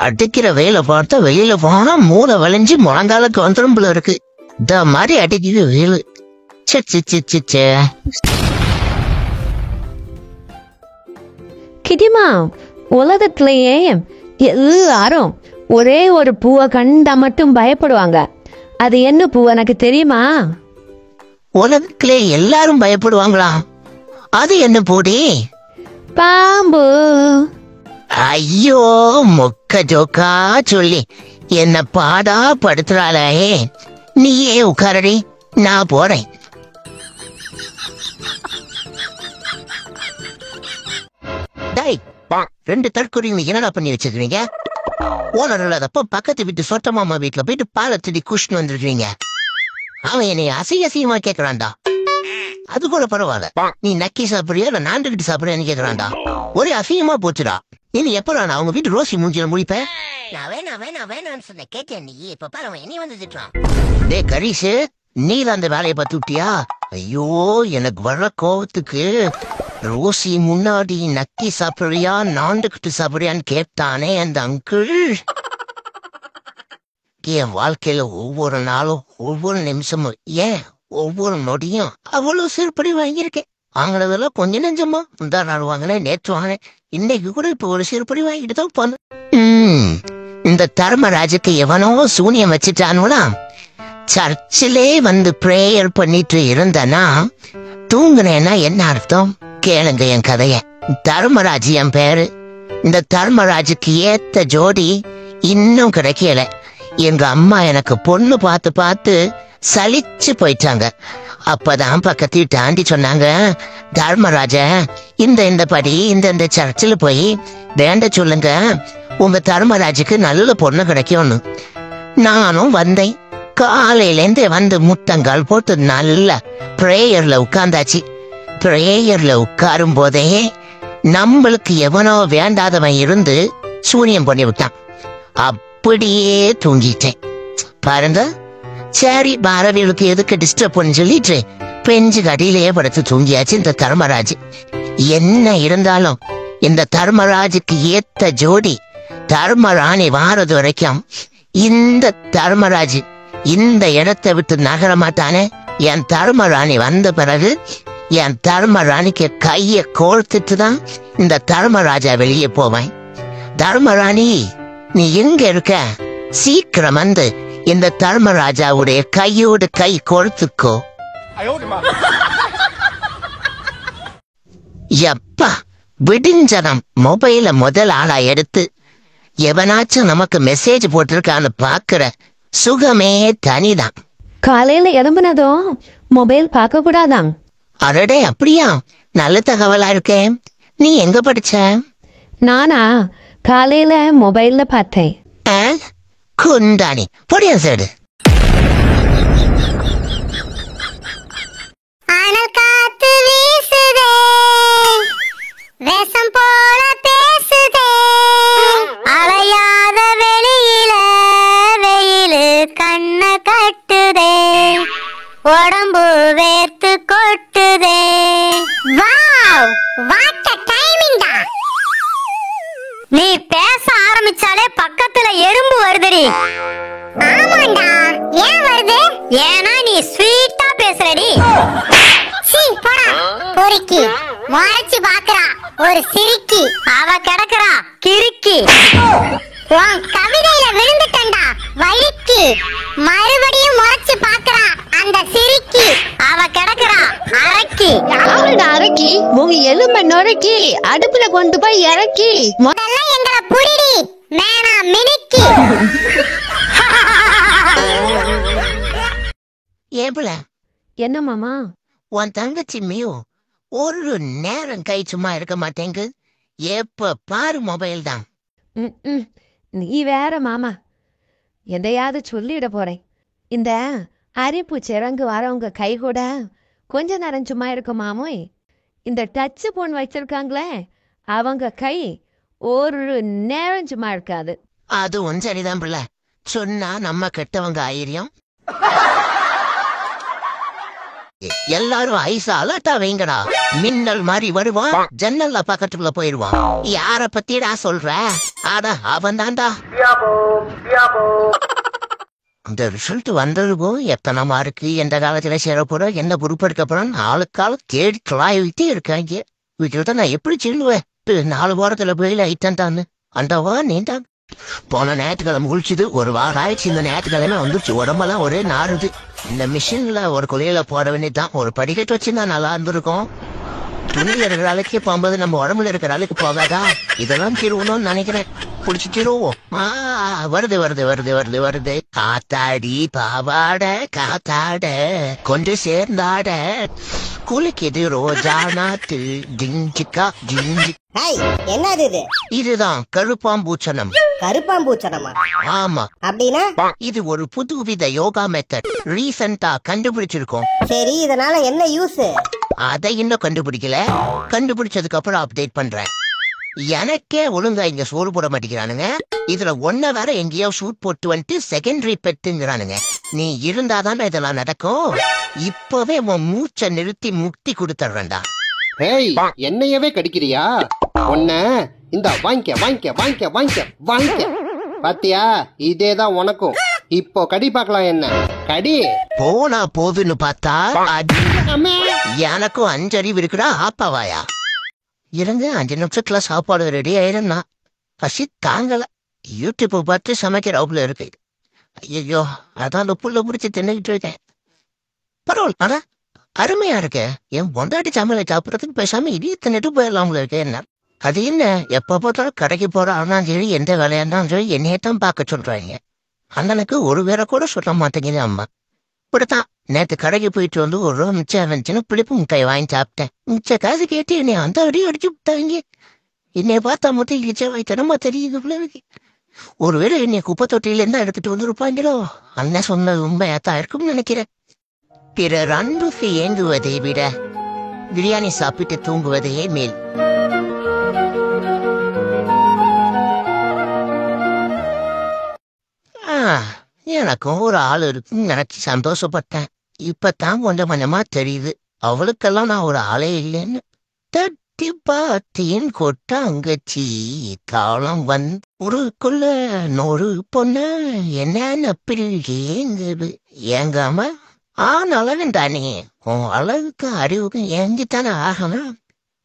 அடிக்கிற வெயில பார்த்தா வெளியில போனா மூளை வளைஞ்சு முழங்காலுக்கு வந்துடும் போல இருக்கு. இந்த மாதிரி அடிக்கிற வெயிலு. கிட்டிமா, உலகத்திலேயே எல்லாரும் ஒரே ஒரு பூவை கண்டா மட்டும் பயப்படுவாங்க. அது என்ன பூ எனக்கு தெரியுமா? உலகத்திலே எல்லாரும் பயப்படுவாங்களா? அது என்ன பூடி? பாம்பு. ஐயோ, மொக்க ஜோக்கா சொல்லி என்ன பாடா படுத்துறாளே. நீயே உட்காரடி, நான் போறேன். ரெண்டு தற்கொலை என்னடா பண்ணி வச்சிருக்கீங்க? ஓனர் இல்லாதப்ப பக்கத்து வீட்டு சொட்ட மாமா வீட்டுல போயிட்டு பாலத்தடி குஷ்னு வந்துருக்கீங்க. அவன் என்னை அசிங்கமா கேக்குறான்டா. அது கூட பரவாயில்ல, நீ நக்கி சாப்பிடுறியா இல்ல நாண்டுகிட்டு சாப்பிடுறியான்னு கேக்குறான்டா. ஒரே அசிங்கமா போச்சுடா. இனி எப்படா நான் அவங்க வீட்டு ரோசி மூஞ்சில முடிப்பேன்? நான் வேணான்னு சொன்ன கேட்டேன். நீ இப்ப பாரு அவன் என்ன வந்து திட்டுறான். டே கரீஷு, நீ அந்த வேலையை பார்த்து விட்டியா? ஐயோ, எனக்கு வர கோவத்துக்கு ரோசி முன்னாடி நக்கி சாப்பிடுறியா நாண்டுகிட்டு சாப்பிடுறியான்னு கேட்டானே அந்த அங்கிள். என் வாழ்க்கையில ஒவ்வொரு நாளும் ஒவ்வொரு நிமிஷமும் ஏன் ஒவ்வொரு நொடியும் அவ்வளவு சிறுபடி வாங்கியிருக்கேன். வாங்கினதெல்லாம் கொஞ்சம் நெஞ்சமா. முந்தா நாள் வாங்கினேன், நேற்று வாங்கினேன், இன்னைக்கு கூட இப்ப ஒரு சிறுபடி வாங்கிட்டு தான் போனேன். இந்த தர்மராஜுக்கு எவனோ சூனியம் வச்சுட்டானுனா சர்ச்சிலே வந்து பிரேயர் பண்ணிட்டு இருந்தனா தூங்குனேன்னா என்ன அர்த்தம்? கேளுங்க என் கதைய. தர்மராஜ் என் பேரு. இந்த தர்மராஜுக்கு ஏத்த ஜோடி இன்னும் கிடைக்கல. எங்க அம்மா எனக்கு பொண்ணு பார்த்து பார்த்து சலிச்சு போயிட்டாங்க. அப்பதான் பக்கத்து தாண்டி சொன்னாங்க, தர்மராஜ இந்த படி இந்த சர்ச்சில் போய் வேண்ட சொல்லுங்க, உங்க தர்மராஜுக்கு நல்ல பொண்ணு கிடைக்கும்னு. நானும் வந்தேன். காலையிலேருந்து வந்து முத்தங்கால் போட்டு நல்ல பிரேயர்ல உட்கார்ந்தாச்சு. பிரேயர்ல உட்காரும் போதே நம்மளுக்கு எவனோ வேண்டாதவன் இருந்து சூனியம் பண்ணி விட்டான். அப்படியே தூங்கிட்டேன் பாருங்க. சரி, பாரதிகளுக்கு எதுக்கு டிஸ்டர்ப் பண்ணி சொல்லிட்டு பெஞ்சு கடியிலேயே படுத்து தூங்கியாச்சு இந்த தர்மராஜ். என்ன இருந்தாலும் இந்த தர்மராஜுக்கு ஏத்த ஜோடி தர்மராணி வாரது வரைக்கும் இந்த தர்மராஜ் இந்த இடத்தை விட்டு நகர மாட்டானே. என் தர்மராணி வந்த பிறகு என் தர்மராணிக்கு கைய கோர்த்துட்டு தான் இந்த தர்மராஜா வெளியே போவேன். தர்மராணி, நீ எங்க இருக்க? சீக்கிரம் வந்து இந்த தர்மராஜாவுடைய கையோடு கை கோர்த்துக்கோ. எப்பா விடிஞ்சனம் மொபைல முதல் ஆளா எடுத்து எவனாச்சும் நமக்கு மெசேஜ் போட்டிருக்கான்னு பாக்குற சுகமே தனிதான். காலையில எழும்புனதும் மொபைல் பார்க்க கூடாதான். அடடே, அப்படியா? நல்ல தகவலா இருக்கேன். நீ எங்க படிச்ச? நானா காலையில மொபைல்ல பார்த்தேன். குண்டானி பொடியா சைடு. அனல் காத்து வீசுதே, வேஷம் போல பேசுதே, அலையாத வெளியில உடம்பு வேர்த்து கொட்டுதே. வாவ், வாட் a டைமிங் டா. நீ பேச ஆரம்பிச்சாலே பக்கத்துல எறும்பு வருதுடி. ஆமாண்டா, ஏன் வருது? ஏன்னா நீ ஸ்வீட்டா பேசுறடி. சீ போடா பொறுக்கி. வாரச்சி பாக்குறா ஒரு சிரிக்கி, அவ கிடக்குறா கிறுக்கி. உன் கவிதையில விழுந்துட்டண்டா வழுக்கி. மறுபடியும் முறைச்சு பாக்குறா அந்த சிரிக்கி, அவ கிடக்குறா அரக்கி. யாருடா அரக்கி? உங்க எலும்பை நொறுக்கி அடுப்புல கொண்டு போய் இறக்கி முதல்ல எங்களை புடிடி மேனா மினிக்கி. ஏப்ல என்ன மாமா? உன் தங்கச்சி மியோ ஒரு நேரம் கை சும்மா இருக்க மாட்டேங்கு. எப்ப பாரு மொபைல் தான். நீ வேற மாமா, எதையாவது சொல்லிட போறேன். இந்த அரிப்பு சிறங்கு வரவங்க கை கூட கொஞ்ச நேரம் சும்மா இருக்கும் மாமோய். இந்த டச்சு போன் வச்சிருக்காங்களே அவங்க கை ஒரு நேரம் சும்மா இருக்காது. அதுவும் சரிதான் பிள்ளை. சொன்னா நம்ம கெட்டவங்க ஆயிரியம். எல்லாரும் ஐசா அலர்ட்டா வைங்கடா. மின்னல் மாதிரி வருவான், ஜன்னல்ல பக்கத்துக்குள்ள போயிருவான். யார பத்திடா சொல்ற? ஆடா அவன் தான்டா. இந்த ரிசல்ட் வந்ததுக்கோ எத்தனை மார்க்கு, எந்த காலத்துல சேரப்போற, என்ன பொறுப்பெடுக்க போறேன் ஆளுக்கால தேடி கிளாயிட்டே இருக்காங்க. வீட்டுல நான் எப்படி சொல்லுவேன்? 4 வாரத்துல போயில ஐட்டான்னு அந்தவா நீண்டான். போன ஞாயிற்றுக்கிழமை குளிச்சுது, ஒரு வாரம் ஆயிடுச்சு. இந்த ஞாயிற்றுக்கிழமை வந்துருச்சு. உடம்பெல்லாம் ஒரே நாறுது. இந்த மிஷின்ல ஒரு குலையில போட வேண்டியதுதான். ஒரு படிக்கட்டு வச்சுன்னா நல்லா இருந்திருக்கும். துணியில் இருக்கிற அளவுக்கு போகும்போது நம்ம உடம்புல இருக்கிற அளவுக்கு போகாதா? இதெல்லாம் தீருவணும்னு நினைக்கிறேன். குளிச்சு தீருவோம். வருது வருது வருது வருது வருது. காத்தாடி பாவாட காத்தாட கொண்டு சேர்ந்தாட குளிக்குது ரோஜா நாத்து ஜிஞ்சிக்கா ஜிஞ்சி. என்னது இது? இதுதான் கருப்பாம்பூச்சனம். கருப்பாம்பூச்சனமா? ஆமா. அப்படின்னா இது ஒரு புதுவித யோகா மெத்தட். ரீசெண்டா கண்டுபிடிச்சிருக்கோம். சரி, இதனால என்ன யூஸ்? அதை இன்னும் கண்டுபிடிக்கல. கண்டுபிடிச்சதுக்கு அப்புறம் அப்டேட் பண்றேன். எனக்கே ஒழுங்கா இங்க சோறு போட மாட்டேங்கிறானுங்க. இதுல ஒன்ன வேற எங்கேயோ ஷூட் போட்டு வந்துட்டு செகண்டரி பெட்டுங்கிறானுங்க. நீ இருந்தாதான் இதெல்லாம் நடக்கும். இப்பவே உன் மூச்சை நிறுத்தி முக்தி கொடுத்துறேன்டா. ஏய், என்னையவே கடிக்கிறியா? ஒன்ன இந்த வாங்கிக்க வாங்கிக்க வாங்கிக்க வாங்கிக்க வாங்கிக்க. பாத்தியா, இதேதான் உனக்கும். இப்போ கடி பார்க்கலாம். என்ன கடி போனா போதுன்னு பார்த்தா எனக்கும் 5 அறிவு இருக்குடா. ஆப்பாவாயா இருங்க, 5 நிமிஷத்துல சாப்பாடு ரெடி ஆயிடும்னா. பசி தாங்கல. யூடியூப் பார்த்து சமைக்கிற அவுல இருக்கு. ஐயோ, அதான் புள்ள பிடிச்சி தின்னுக்கிட்டு இருக்கேன். பரவாயில்ல, ஆனா அருமையா இருக்கு. என் பொண்டாட்டி சமையலை சாப்பிட்றதுக்கு பேசாம இடி தின்னுட்டு போயிடலாம்ல இருக்கு. என்ன அது என்ன, எப்ப பார்த்தாலும் கடைக்கு போற ஆனாலும் சரி, எந்த வேலையா இருந்தாலும் சரி என்னையத்தான் பார்க்க சொல்றாங்க. அண்ணனுக்கு ஒரு வேற கூட சொல்ல மாட்டேங்குது அம்மா. இப்படித்தான் நேற்று கடைக்கு போயிட்டு வந்து ஒரு ரூபா மிச்சம் இருந்துச்சுன்னு புளிப்பு முட்டாய் வாங்கி சாப்பிட்டேன். மிச்ச காசு கேட்டு என்னை அந்த அடி அடிச்சு விட்டாங்க. என்னைய பார்த்தா மட்டும் இச்ச வாய்த்தனமா தெரியுது பிள்ளைக்கு. ஒருவேளை என்னை குப்பை தொட்டியில இருந்தா எடுத்துட்டு வந்துருப்பாங்களோ. அண்ணன் சொன்னது உண்மையாத்தான் இருக்கும்னு நினைக்கிறேன். பிறர் அன்புக்கு ஏங்குவதை விட பிரியாணி சாப்பிட்டு தூங்குவதே மேல். எனக்கும் ஒரு ஆள் இருக்குன்னு நினைச்சு சந்தோஷப்பட்டேன். இப்பதான் கொஞ்சம் கொஞ்சமா தெரியுது அவளுக்கெல்லாம் நான் ஒரு ஆளே இல்லைன்னு. தட்டி பாத்தியின் கொட்டாங்கச்சி காலம் வந்து உருக்குள்ள நொறு பொண்ணு என்ன ஏங்குது. ஏங்காம ஆனாலும் தானே உன் அழகுக்கு அறிவுக்கும் ஏங்கித்தானே ஆகணும்.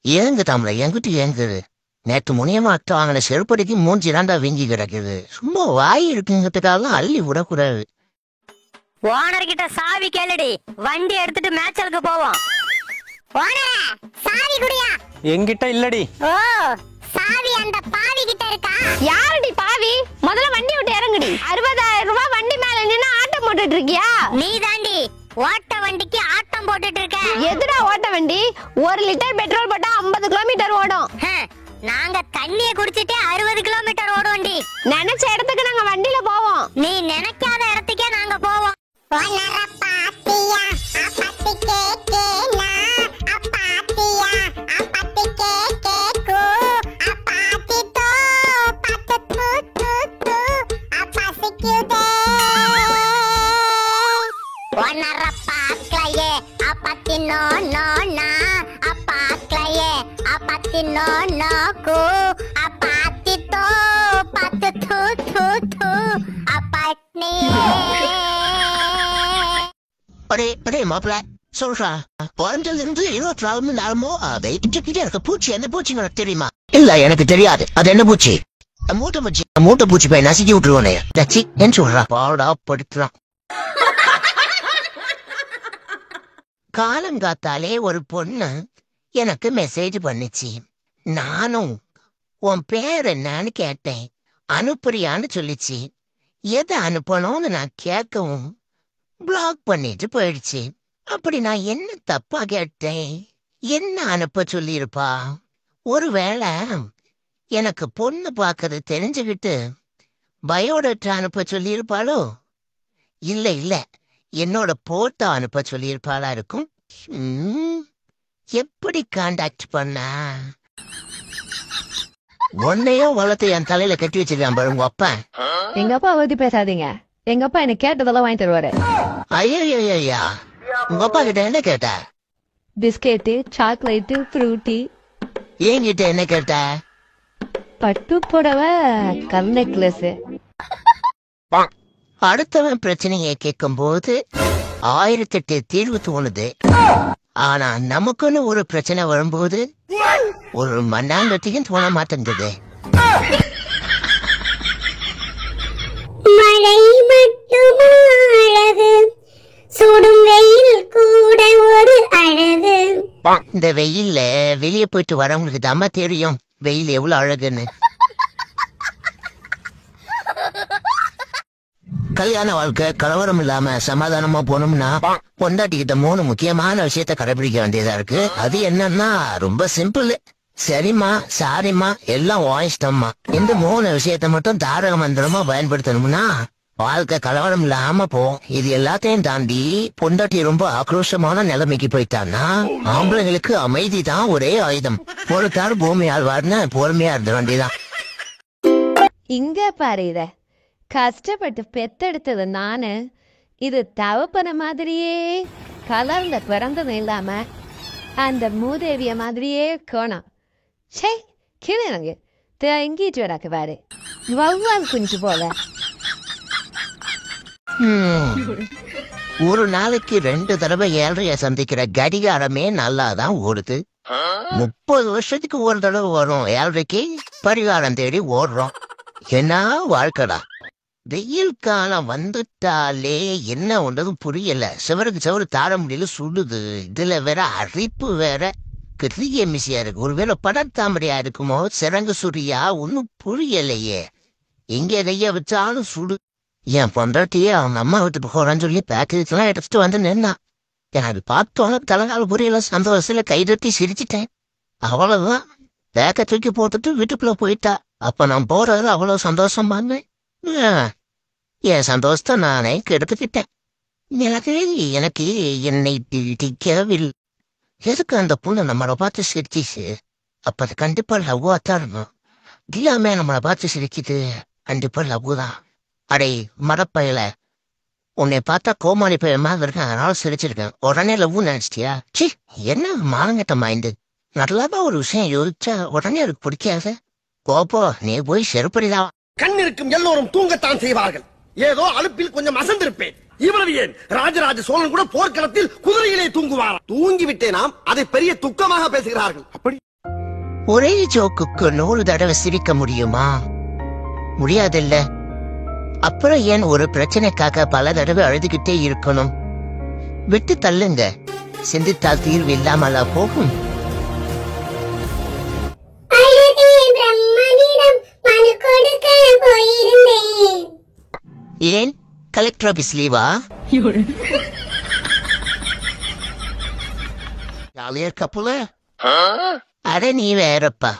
ஏங்கு தமிழ எங்கிட்டு ஏங்குது. நேற்று முனியமாட்ட வாங்கின செருப்படிக்கு மூஞ்சி தாண்டா வீங்கி கிடக்குது. சும்மா வாய் இருக்குங்கிறதுக்காக அள்ளி விடக்கூடாது. ஓனர் கிட்ட சாவி கேளுடி, வண்டி எடுத்துட்டு மேட்சலுக்கு போவோம். ஓனரே, சாவி குடியா. என்கிட்ட இல்லடி. ஓ, சாவி அந்த பாவி கிட்ட இருக்கா? யாருடி பாவி? முதல்ல வண்டி விட்டு இறங்குடி. 60,000 ரூபாய் வண்டி மேல நின்னு ஆட்டம் போட்டுட்டு இருக்கியா? நீ தாண்டி ஓட்ட வண்டிக்கு ஆட்டம் போட்டுட்டு இருக்க. எதுடா ஓட்ட வண்டி? 1 லிட்டர் பெட்ரோல் போட்டா 50 கிலோமீட்டர் ஓடும். நாங்க தண்ணிய குடிச்சிட்டே 60 கிலோமீட்டர் ஓடுவோண்டி. நினைச்ச இடத்துக்கு நாங்க வண்டியில போவோம். நீ நினைக்காத இடத்துக்கே நாங்க போவோம். ஓனர பாத்தியா அப்பத்தி கேக்கேனா அப்பாத்தியா அப்பத்தி கேக்கேகோ அப்பாத்தி தோ பத்து து து து அப்பாசிக்குதே. ஓனர பாக்கல நோ நோ நா அப்பாக்லையே அப்பாத்தி நோ நோ கு அப்பாத்தி தோ பத்து து து து அப்பாட்னி ஒரே மாப்பிள்ள சொல்றா பிறந்ததுல இருந்து 24 மணி நேரமோ வெயிட்டு இருக்க பூச்சி எந்த பூச்சிங்க தெரியுமா? இல்ல எனக்கு தெரியாது. அது என்ன பூச்சி? மூட்டை பூச்சி போய் நசுக்கி விட்டுருவோனே என்ன சொல்றா? பாடா படுத்துறான். காலங்காத்தாலே ஒரு பொண்ணு எனக்கு மெசேஜ் பண்ணிச்சு. நானும் உன் பேர் என்னன்னு கேட்டேன். அனுப்புறியான்னு சொல்லிச்சு. எதை அனுப்பணும்னு நான் கேட்கவும் பிளாக் பண்ணிட்டு போயிடுச்சு. அப்படி நான் என்ன தப்பா கேட்டேன்? என்ன அனுப்ப சொல்லியிருப்பா? ஒருவேளை எனக்கு பொண்ணு பார்க்கறது தெரிஞ்சுக்கிட்டு பயோடேட்டா அனுப்ப சொல்லியிருப்பாளோ? இல்ல என்னோட போட்டோ அனுப்ப சொல்லியிருப்பாளா இருக்கும். எப்படி கான்டாக்ட் பண்ண? உன்னையும் வளர்த்து என் தலையில கட்டி வச்சிருக்கான் பாரு உங்க அப்பா. எங்க அப்பா பத்தி பேசாதீங்க. எங்க அப்பா என்ன கேட்டதெல்லாம் வாங்கி தருவாரு. ஐயா உங்க அப்பா கிட்ட என்ன கேட்ட? Biscuit, chocolate, Frooti. என்கிட்ட என்ன கேட்ட? பட்டு புடவை, கல் நெக்லஸ். அடுத்தவன் பிரச்சனையை கேட்கும் போது 1008 தீர்வு தோணுது. ஆனா நமக்குன்னு ஒரு பிரச்சனை வரும்போது ஒரு மண்ணாங்கத்தையும் தோண மாட்டேங்குது. மழை மட்டுமா அழகு, சுடும் வெயில் கூட ஒரு அழகு. இந்த வெயில்ல வெளியே போயிட்டு வரவங்களுக்கு தாமா தெரியும் வெயில் எவ்வளவு அழகுன்னு. கல்யாண வாழ்க்கை கலவரம் இல்லாம சமாதானமா போனோம்னா பொண்டாட்டிக்கிட்ட 3 முக்கியமான விஷயத்த கடைபிடிக்க வேண்டியதா இருக்கு. அது என்னன்னா ரொம்ப சிம்பிள். சரிம்மா, சாரிம்மா, எல்லாம் வாயிச்சிட்டம்மா. இந்த 3 விஷயத்த மட்டும் தாரக மந்திரமா பயன்படுத்தணும்னா வாழ்க்கை கலவரம் இல்லாம போகும். இது எல்லாத்தையும் தாண்டி பொண்டாட்டி ரொம்ப ஆக்ரோஷமான நிலைமைக்கு போயிட்டான்னா ஆம்பளைங்களுக்கு அமைதி தான் ஒரே ஆயுதம். பொறுத்தாரு பூமி ஆழ்வார்னு பொறுமையா இருந்த வேண்டியதான். இங்க பாரு, இத கஷ்டப்பட்டு பெத்தெடுத்தது நானு. இது தவப்பன மாதிரியே கலர்ந்த பிறந்தது இல்லாம அந்த மூதேவிய மாதிரியே கோணம். சே கிளங்க தேங்கிட்டு வராக்கு பாரு, வவ்வால் குஞ்சு போல. ஒரு நாளைக்கு 2 தடவை 7:30 சந்திக்கிற கடிகாரமே நல்லாதான் ஓடுது. 30 வருஷத்துக்கு ஒரு தடவை வரும் 7:30க்கு பரிகாரம் தேடி ஓடுறோம். என்ன வாழ்க்கடா. வெயில் காலம் வந்துட்டாலே என்ன ஒன்றதும் புரியல. சிவருக்கு சவரு தார முடியல, சுடுது. இதுல வேற அரிப்பு வேற பெரிய மிசியா இருக்கு. ஒருவேளை படத்தாமரையா இருக்குமோ, சிறங்கு சுரியா, ஒன்னும் புரியலையே. எங்க கைய வச்சாலும் சுடு. என் பொண்டாட்டியே அவங்க அம்மா வீட்டுக்கு போறான்னு சொல்லி பேக்கேஜ்லாம் எடுத்துட்டு வந்து நின்னா. எனக்கு பார்த்தோன்னு தலைகால புரியல. சந்தோஷத்துல கைதட்டி சிரிச்சிட்டேன். அவ்வளவுதான். பேக்க தூக்கி போட்டுட்டு வீட்டுக்குள்ள போயிட்டா. அப்ப நான் போறது அவ்வளவு சந்தோஷம் பண்ணேன். என் சந்தோஷத்தை நானே கெடுத்துக்கிட்டேன். எனக்கு என்னை டிக்கவில்லை. எதுக்கு அந்த பொண்ணு நம்மளை பார்த்து சிரிச்சிச்சு? அப்ப அது கண்டிப்பா லவ்வா தான் இருக்கும். எல்லாமே நம்மளை பார்த்து சிரிக்குது, கண்டிப்பா லவ்வு தான். அடே மரப்பையில, உன்னை பார்த்தா கோமாளி பைய மாதிரி இருக்கேன், அதனால சிரிச்சிருக்கேன். உடனே லவ்வு நினைச்சிட்டியா? சி, என்ன மானங்கட்ட மைண்டு. நல்லாதான் ஒரு விஷயம் யோசிச்சா உடனே அதுக்கு பிடிக்காத. கோப்போ நீ போய் செருப்படிதான். கண் இருக்கும் எல்லோரும் தூங்கத்தான் செய்வார்கள். ஏதோ அலுப்பில் கொஞ்சம் அசந்திருப்பேன். இவ்வளவு ஏன், ராஜராஜ சோழன் கூட போர்க்களத்தில் குதிரையிலே தூங்குவார். தூங்கி விட்டேனாம், அதை பெரிய துக்கமாக பேசுகிறார்கள். அப்படி ஒரே ஜோக்குக்கு 100 தடவை சிரிக்க முடியுமா? முடியாதில்ல. அப்புறம் ஏன் ஒரு பிரச்சனைக்காக பல தடவை அழுதுகிட்டே இருக்கணும்? விட்டு தள்ளுங்க. சிந்தித்தால் தீர்வு இல்லாமலா போகும்? ஏன் கலெக்டர் ஆபீஸ் லீவா? ஜாலியா இருக்கப்போல. அட நீ வேறப்பா.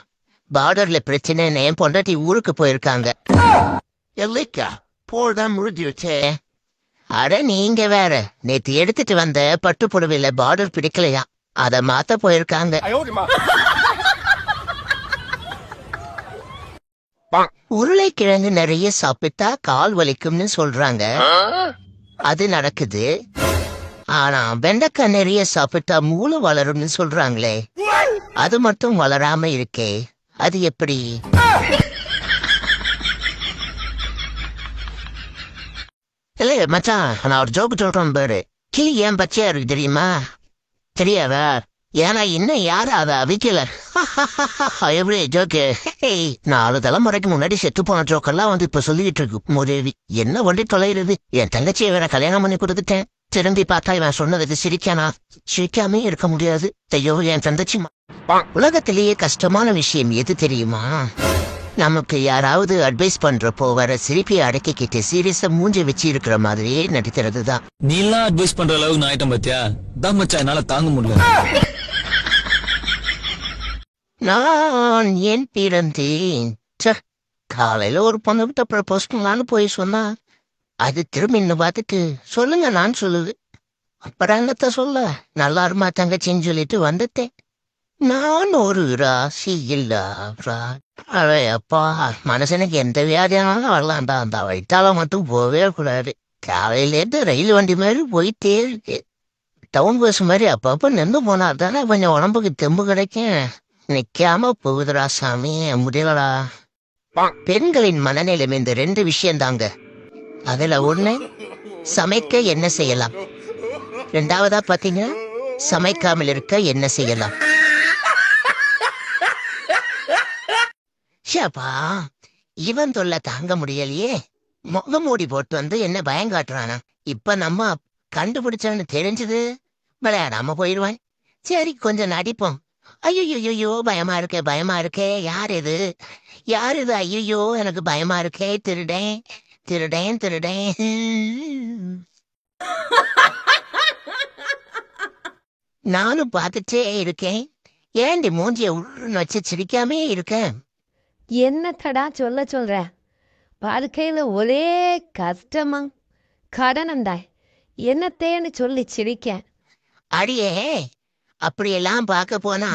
பார்டர்ல பிரச்சனை, என் பொண்டாட்டி ஊருக்கு போயிருக்காங்க. இல்லைக்கா போர்தான் முடிஞ்சிருச்சே. அட நீங்க வேற. நேத்து எடுத்துட்டு வந்த பட்டு புடவையில பார்டர் பிடிக்கலையா, அத மாத்த போயிருக்காங்க. உருளைக்கிழங்கு நிறைய சாப்பிட்டா கால் வலிக்கும்னு சொல்றாங்க. அது நடக்குது. ஆனா வெண்டைக்காய் நிறைய சாப்பிட்டா மூளை வளரும்னு சொல்றாங்களே, அது மட்டும் வளராம இருக்கே, அது எப்படி? இல்ல மச்சான், நான் ஒரு ஜோக்கு சொல்றேன் பாரு. கிளி ஏன் பச்சையா இருக்கு தெரியுமா? தெரியாதா? ஏன்னா இன்னும் யாரும் அதை அவிக்கல. எப்படி ஜோக்கு? 4 தலைமுறைக்கு முன்னாடி செத்து போன ஜோக்கெல்லாம் வந்து இப்ப சொல்லிட்டு இருக்கு முதேவி. என்ன வண்டி தொலைகிறது? என் தங்கச்சியை வேற கல்யாணம் பண்ணி கொடுத்துட்டேன். திரும்பி பார்த்தா இவன் சொன்னதுக்கு சிரிக்கானா? சிரிக்காமே இருக்க முடியாது. ஐயோ என் தங்கச்சி. உலகத்திலேயே கஷ்டமான விஷயம் எது தெரியுமா? நமக்கு யாராவது அட்வைஸ் பண்றப்போ வர சிரிப்பை அடக்கிக்கிட்டு சீரியஸா மூஞ்சி வச்சு இருக்கிற மாதிரியே நடிக்கிறது தான். நீ எல்லாம் அட்வைஸ் பண்ற அளவுக்கு நான் ஆயிட்டேன் பாத்தியா? தான் மச்சான் என்னால தாங்க முடியல. நான் ஏன் பிறந்தேன்? காலையில ஒரு பொண்ணு ப்ரப்போஸ் பண்ணலான்னு போய் சொன்னா, அது திரும்பி இன்னும் பார்த்துட்டு சொல்லுங்க நான் சொல்லுது. அப்புறம் என்னத்த சொல்ல, நல்லா இருமா தங்கச்சின்னு சொல்லிட்டு வந்துட்டேன். நான் ஒரு ராசி இல்ல. அப்பா, மனுஷனுக்கு எந்த வியாதியானாலும் வரலாம்டா, அந்த வயிற்றால மட்டும் போகவே கூடாது. காலையிலேருந்து ரயில் வண்டி மாதிரி போயிட்டே இருக்கு. டவுன் பஸ் மாதிரி அப்பப்ப நின்று போனா தானே கொஞ்சம் உடம்புக்கு தெம்பு கிடைக்கும். நிக்காம போகுதுடா சாமி, முடியலடா. பெண்களின் மனநிலைமை இந்த 2 விஷயம் தாங்க. அதுல ஒண்ணு, சமைக்க என்ன செய்யலாம். 2வதா பாத்தீங்கன்னா, சமைக்காமல் இருக்க என்ன செய்யலாம். ஷாப்பா, இவன் தொல்லை தாங்க முடியலையே. முகமூடி போட்டு வந்து என்ன பயங்காட்டுறானா? இப்ப நம்ம கண்டுபிடிச்சான்னு தெரிஞ்சது விளையாடாம போயிடுவான். சரி கொஞ்சம் நடிப்போம். ஐயோ பயமா இருக்கே. யார் இது? ஐயோ எனக்கு பயமா இருக்கே. திருடேன். நானும் பார்த்துட்டே இருக்கேன். ஏண்டி மூஞ்சிய உருன்னு வச்சு சிரிக்காமே இருக்கேன்? என்னத்தடா சொல்ற? வாழ்க்கையில ஒரே கஷ்டமா கடனந்தாய், என்னத்தேன்னு சொல்லி சிரிக்க. அடியே, அப்படியெல்லாம் பார்க்க போனா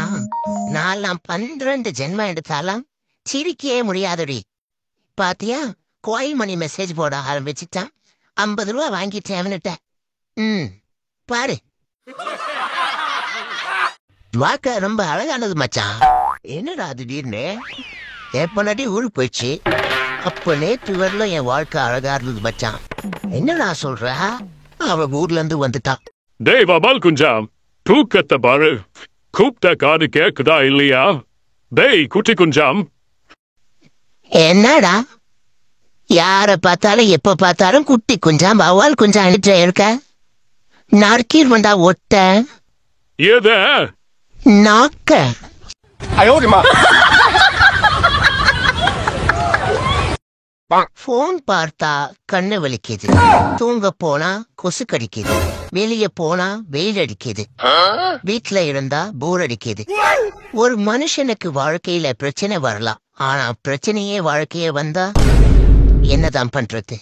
நான் 12 ஜென்மம் எடுத்தாலும் சிரிக்கவே முடியாதுடி. பாத்தியா, கோயில் மணி மெசேஜ் போட ஆரம்பிச்சுட்டான். 50 ரூபா வாங்கிட்டேன். பாரு, வாக்க ரொம்ப அழகானது மச்சான். என்னடா திடீர்னு எப்பனாட்டி ஊருக்கு போயிடுச்சு. அப்ப நேற்று வரல என் வாழ்க்கை அழகா இருந்தது மச்சான். என்னடா சொல்ற? அவன் ஊர்ல இருந்து வந்துட்டான். டேய் பாபால் குஞ்சாம், தூக்கத்தை பாரு. கூப்பிட்ட காது கேக்குதா இல்லையா? டேய் குட்டி குஞ்சாம். என்னடா யார பார்த்தாலும் எப்ப பார்த்தாலும் குட்டி குஞ்சாம் வவ்வால் குஞ்சாம் இருக்க? நறுக்கீர் வந்தா ஒட்ட எத நாக்க. போன் பார்த்தா கண்ணு வலிக்குது, தூங்க போனா கொசு கடிக்குது, வெளியே போனா வெயில் அடிக்குது, வீட்டுல இருந்தா போர் அடிக்குது. ஒரு மனுஷனுக்கு வாழ்க்கையில பிரச்சனை வரலாம், ஆனா பிரச்சனையே வாழ்க்கையே வந்தா என்னதான் பண்றது?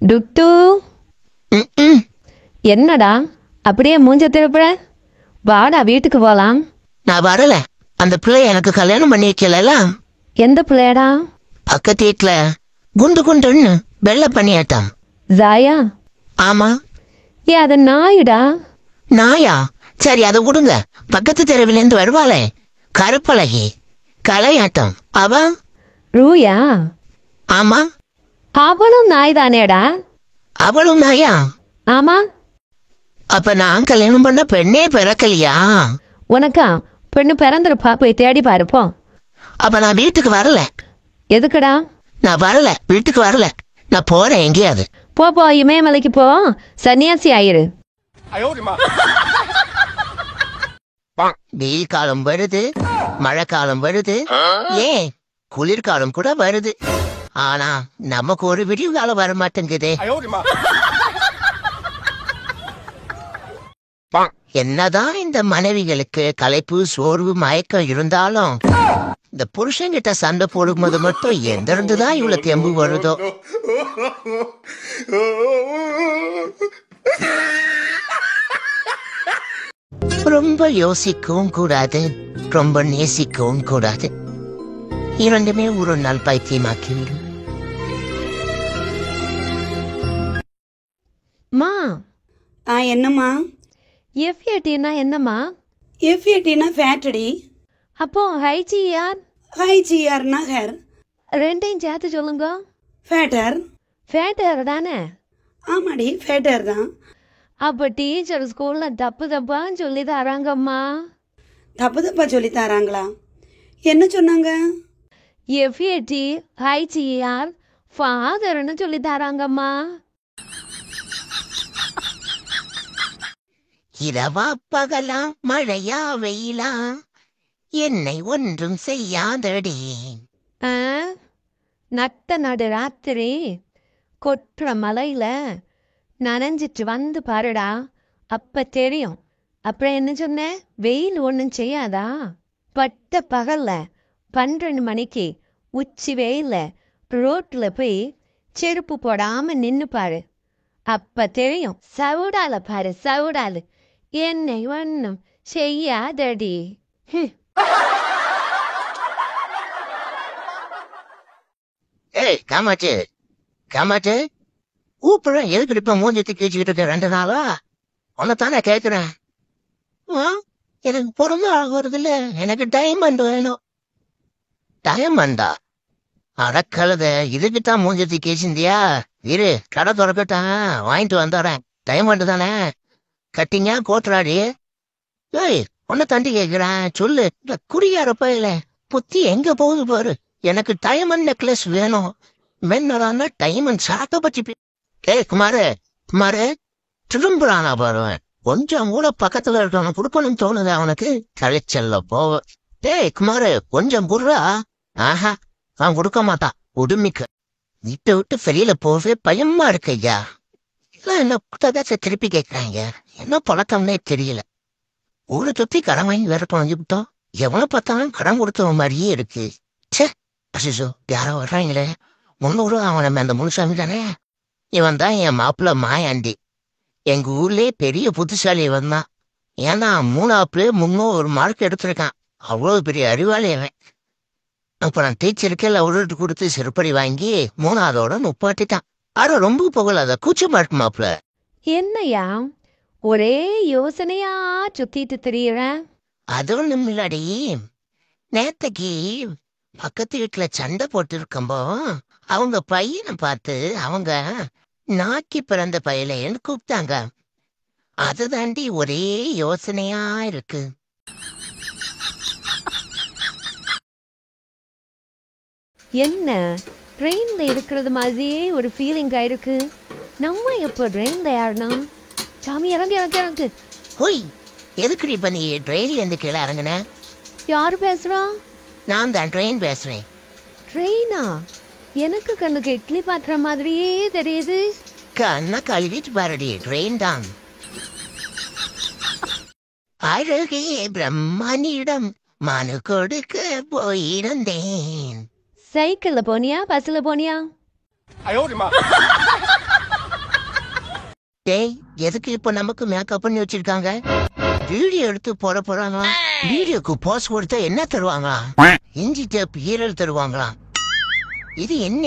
டுட்டு, என்னடா அப்படியே மூஞ்ச திருப்புற? வாடா வீட்டுக்கு போலாம். நான் வரல. அந்த பிள்ளை எனக்கு கல்யாணம் பண்ணி வைக்கல. எந்த பிள்ளையடா? பக்கத்து வீட்டுல குண்டுன்னு வெள்ளை பண்ணியாட்டான். ஜாயா? ஆமா. அது நாயுடா. நாயா? சரி அதை விடுங்க. பக்கத்து தெருவில இருந்து வருவாளே கருப்பழகி, கலையாட்டம், அவ ரூயா? ஆமா. அவளும் நாய் தானேடா? அவளும் நாயா? ஆமா. அப்ப நான் கல்யாணம் பண்ண பெண்ணே பிறக்கலையா? உனக்கா பெண்ணு பிறந்திருப்பா, போய் தேடி பாருப்போம். அப்ப நான் வீட்டுக்கு வரல. எதுக்குடா? நான் வரல, வீட்டுக்கு வரல. நான் போறேன் எங்கேயாவது. போ இமயமலைக்கு போ, சன்னியாசி ஆயிரு. வெயில் காலம் வருது, மழை காலம் வருது, ஏன் குளிர்காலம் கூட வருது. ஆனா நமக்கு ஒரு விடிவு காலம் வர மாட்டேங்குதே. என்னதான் இந்த மனைவிகளுக்கு களைப்பு சோர்வு மயக்கம் இருந்தாலும் இந்த புருஷன்கிட்ட சண்டை போடும்போது மட்டும் எந்த இருந்துதான் இவ்வளவு தெம்பு வருதோ. ரொம்ப யோசிக்கவும் கூடாது, ரொம்ப நேசிக்கவும் கூடாது. இரண்டுமே ஒரு நாள் பைத்தியமாக்கிவிடும். மா என்னம்மா? எஃப்ஏடின்னா என்னம்மா? எஃப்ஏடினா ஃபேட்டடி. அப்போ ஹைஜிஆர்? ஹைஜிஆர்னா ஹேர். ரெண்டையும் சேர்த்து சொல்லுங்க. ஃபேட்டர். ஃபேட்டர் தானே? ஆமாடி, ஃபேட்டர் தான். அப்போ டீச்சர் ஸ்கூல்ல தப்பான்னு சொல்லி தராங்கம்மா. தப்பா சொல்லி தராங்களா? என்ன சொன்னாங்க? எஃப்ஏடி ஹைஜிஆர் ஃபாதர்னு சொல்லி தராங்கம்மா. இரவா பகலா மழையா வெயிலா என்னை ஒன்றும் செய்யாதடி. நட்ட நடு ராத்திரி கொற்ற மலையில நனைஞ்சிட்டு வந்து பாருடா, அப்ப தெரியும். அப்புறம் என்ன சொன்ன? வெயில் ஒன்றும் செய்யாதா? பட்ட பகல்ல 12 மணிக்கு உச்சி வெயில ரோட்ல போய் செருப்பு போடாம நின்னு பாரு, அப்ப தெரியும். சவுடால பாரு, சவுடாலு என்னை ஒன்றும் செய்யாதடி. ஏய் காமாச்சு, காமாச்சு கூப்பிடுறேன். எதுக்கு இப்ப மூஞ்சத்தி கேச்சுக்கிட்டு இருக்க 2 நாளா? உன்னத்தானே கேட்கிறேன். எனக்கு பிறந்த வருது இல்ல, எனக்கு டைமண்ட் வேணும். டைமண்டா? அடக்கழுத, இதுக்குத்தான் மூஞ்சத்தி கேச்சிந்தியா? இரு, கடை திறக்கட்டான், வாங்கிட்டு வந்துடுறேன். டைமண்ட் தானே? கட்டிங்க கோட்டுறாடி. ஏய் உன்னை தண்டி கேட்கிறேன், சொல்லு. இந்த குடியாரப்ப இல்ல புத்தி எங்க போகுது பாரு. எனக்கு டைமண்ட் நெக்லஸ் வேணும். மென்னடான்னா டைமண்ட் சாக்க பத்தி. ஏய் குமாரு, குமாரு திரும்புறானா பாருவேன். கொஞ்சம் கூட பக்கத்துல இருக்கவன கொடுக்கணும்னு தோணுது அவனுக்கு. கழிச்சல்ல போவ. ஏய் குமாரு கொஞ்சம் புடுறா. ஆஹா, அவன் கொடுக்க மாட்டான். உடுமிக்க வீட்டை விட்டு வெளியில போவே பயமா இருக்கு ஐயா. எல்லாம் என்ன புத்தகத்தை திருப்பி கேட்கறாங்க. என்ன பழக்கம்னே தெரியல. ஊரை சுத்தி கடன் வாங்கி வேற தொலைஞ்சு விட்டோம். எவனை பார்த்தாலும் கடன் கொடுத்தவ மாதிரியே இருக்கு. சே அசிசோ, யாரோ வர்றாங்களே. 300 அவன் அந்த முனுசாமி தானே? இவன் தான் என் மாப்பிள்ள மாயாண்டி. எங்க ஊர்லயே பெரிய புத்திசாலி இவன் தான். ஏன்னா 3 300 மார்க் எடுத்திருக்கான். அவ்வளவு பெரிய அறிவாளி அவன். அப்ப நான் டீச்சருக்கே அவர்கிட்ட கொடுத்து செருப்படி வாங்கி 3ஆவதோட நுப்பாட்டிட்டான். ஆனா ரொம்ப புகழாத கூச்சமா இருக்கு மாப்பிள்ள. என்னையா ஒரே யோசனையா சுத்திட்டு திரியிற? அது ஒண்ணும் இல்லடி. நேத்தைக்கு பக்கத்து வீட்டுல சண்டை போட்டு இருக்கம்போ அவங்க பையனை பார்த்து அவங்க நாக்கி பிறந்த பையலேன்னு கூப்பிட்டாங்க. அதுதாண்டி ஒரே யோசனையா இருக்கு. என்ன ட்ரெயின்ல இருக்கிறது மாதிரியே ஒரு ஃபீலிங் ஆயிருக்கு. நம்ம எப்போ ட்ரெயின்ல ஏறணும்? சாமி இறங்கு இறங்கு இறங்கு. ஹோய், எதுக்கு இப்ப நீ ட்ரெயின்ல இருந்து கீழே இறங்குன? யாரு பேசுறா? நான் தான் ட்ரெயின் பேசுறேன். ட்ரெயினா? எனக்கு கண்ணுக்கு இட்லி பாத்திர மாதிரியே தெரியுது. கண்ணா கழுவிட்டு பாருடி, ட்ரெயின் தான். அழகே பிரம்மனிடம் மனு கொடுக்க போயிருந்தேன். சைக்கிள்ல போனியா பஸ்ல போனியா? டேய், எதுக்கு இப்ப நமக்கு மேக்கப் பண்ணி வச்சிருக்காங்க? வீடியோ எடுத்து போட போறாங்க. வீடியோக்கு போஸ் கொடுத்தா என்ன தருவாங்களா? இஞ்சி டேப் ஈரல் தருவாங்களாம். இது என்ன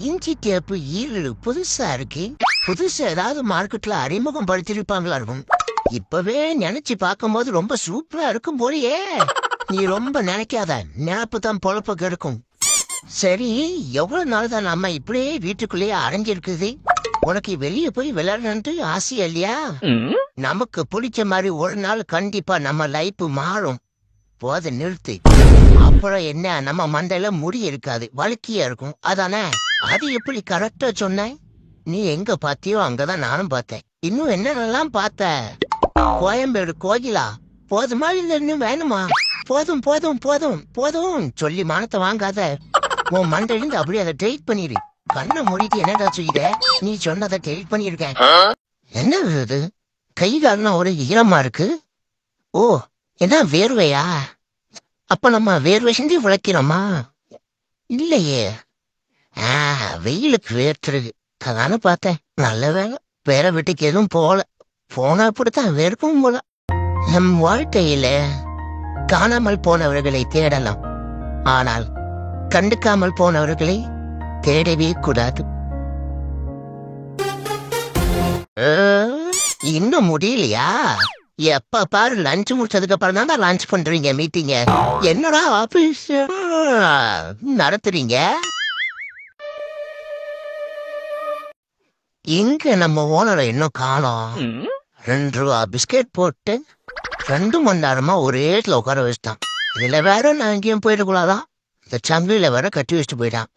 இஞ்சி டேப் ஈரல் புதுசா இருக்கு. புதுசா ஏதாவது மார்க்கெட்ல அறிமுகம் படுத்திருப்பாங்களா இருக்கும். இப்பவே நினைச்சு பார்க்கும் போது ரொம்ப சூப்பரா இருக்கும் போலயே. நீ ரொம்ப நினைக்காத, நினப்பு தான் பொழப்ப கெடுக்கும். சரி, எவ்வளவு நாள் தான் நம்ம இப்படியே வீட்டுக்குள்ளேயே அடைஞ்சிருக்குது? உனக்கு வெளியே போய் விளையாடணும்னு ஆசையா இல்லையா? நமக்கு பிடிச்ச மாதிரி ஒரு நாள் கண்டிப்பா நம்ம லைஃப் மாறும். போத நிறுத்து. அப்புறம் என்ன, நம்ம மண்டையில முடி இருக்காது, வழுக்கியா இருக்கும். அதானே? அது எப்படி கரெக்டா சொன்ன? நீ எங்க பாத்தியோ அங்கதான் நானும் பார்த்தேன். இன்னும் என்னென்னலாம் பார்த்த? கோயம்பேடு கோயிலா? போதுமா இல்ல இன்னும் வேணுமா? போதும் போதும் போதும் போதும் சொல்லி மானத்தை வாங்காத. உன் மண்டையிலிருந்து அப்படியே அதை டெலிட் பண்ணிடு. கண்ணை மூடிட்டு என்னடா சொல்லிட்ட? நீ சொன்னதை டெலிட் பண்ணிருக்கேன். என்ன இது? கை காலெல்லாம் ஒரு ஈரமா இருக்கு. ஓ, என்ன வேர்வையா? அப்ப நம்ம வேர்வை செஞ்சு விளக்கிறோமா? இல்லையே. வெயிலுக்கு வேர்த்துருக்கு, அதானே பார்த்தேன். நல்ல வேலை, வேற வீட்டுக்கு எதுவும் போல. போனா அப்படித்தான் வேர்க்கும் போல. நம் வாழ்க்கையில காணாமல் போனவர்களை தேடலாம், ஆனால் கண்டுக்காமல் போனவர்களை தேடவே கூடாது. இன்னும் முடியலையா? எப்ப பாரு லஞ்ச் முடிச்சதுக்கு அப்புறம் தான் லஞ்ச் பண்றீங்க மீட்டிங்க. என்னடா ஆபீஸ் நடத்துறீங்க? இங்க நம்ம ஓனரை இன்னும் காணோம். 2 ரூபா பிஸ்கெட் போட்டு 2 மணி நேரமா ஒரே இடத்துல உட்கார வச்சுட்டான். இதுல வேற நான் எங்கேயும் போயிடக்கூடாதான். இந்த சங்கிலியில வேற கட்டி வச்சுட்டு போயிட்டான்.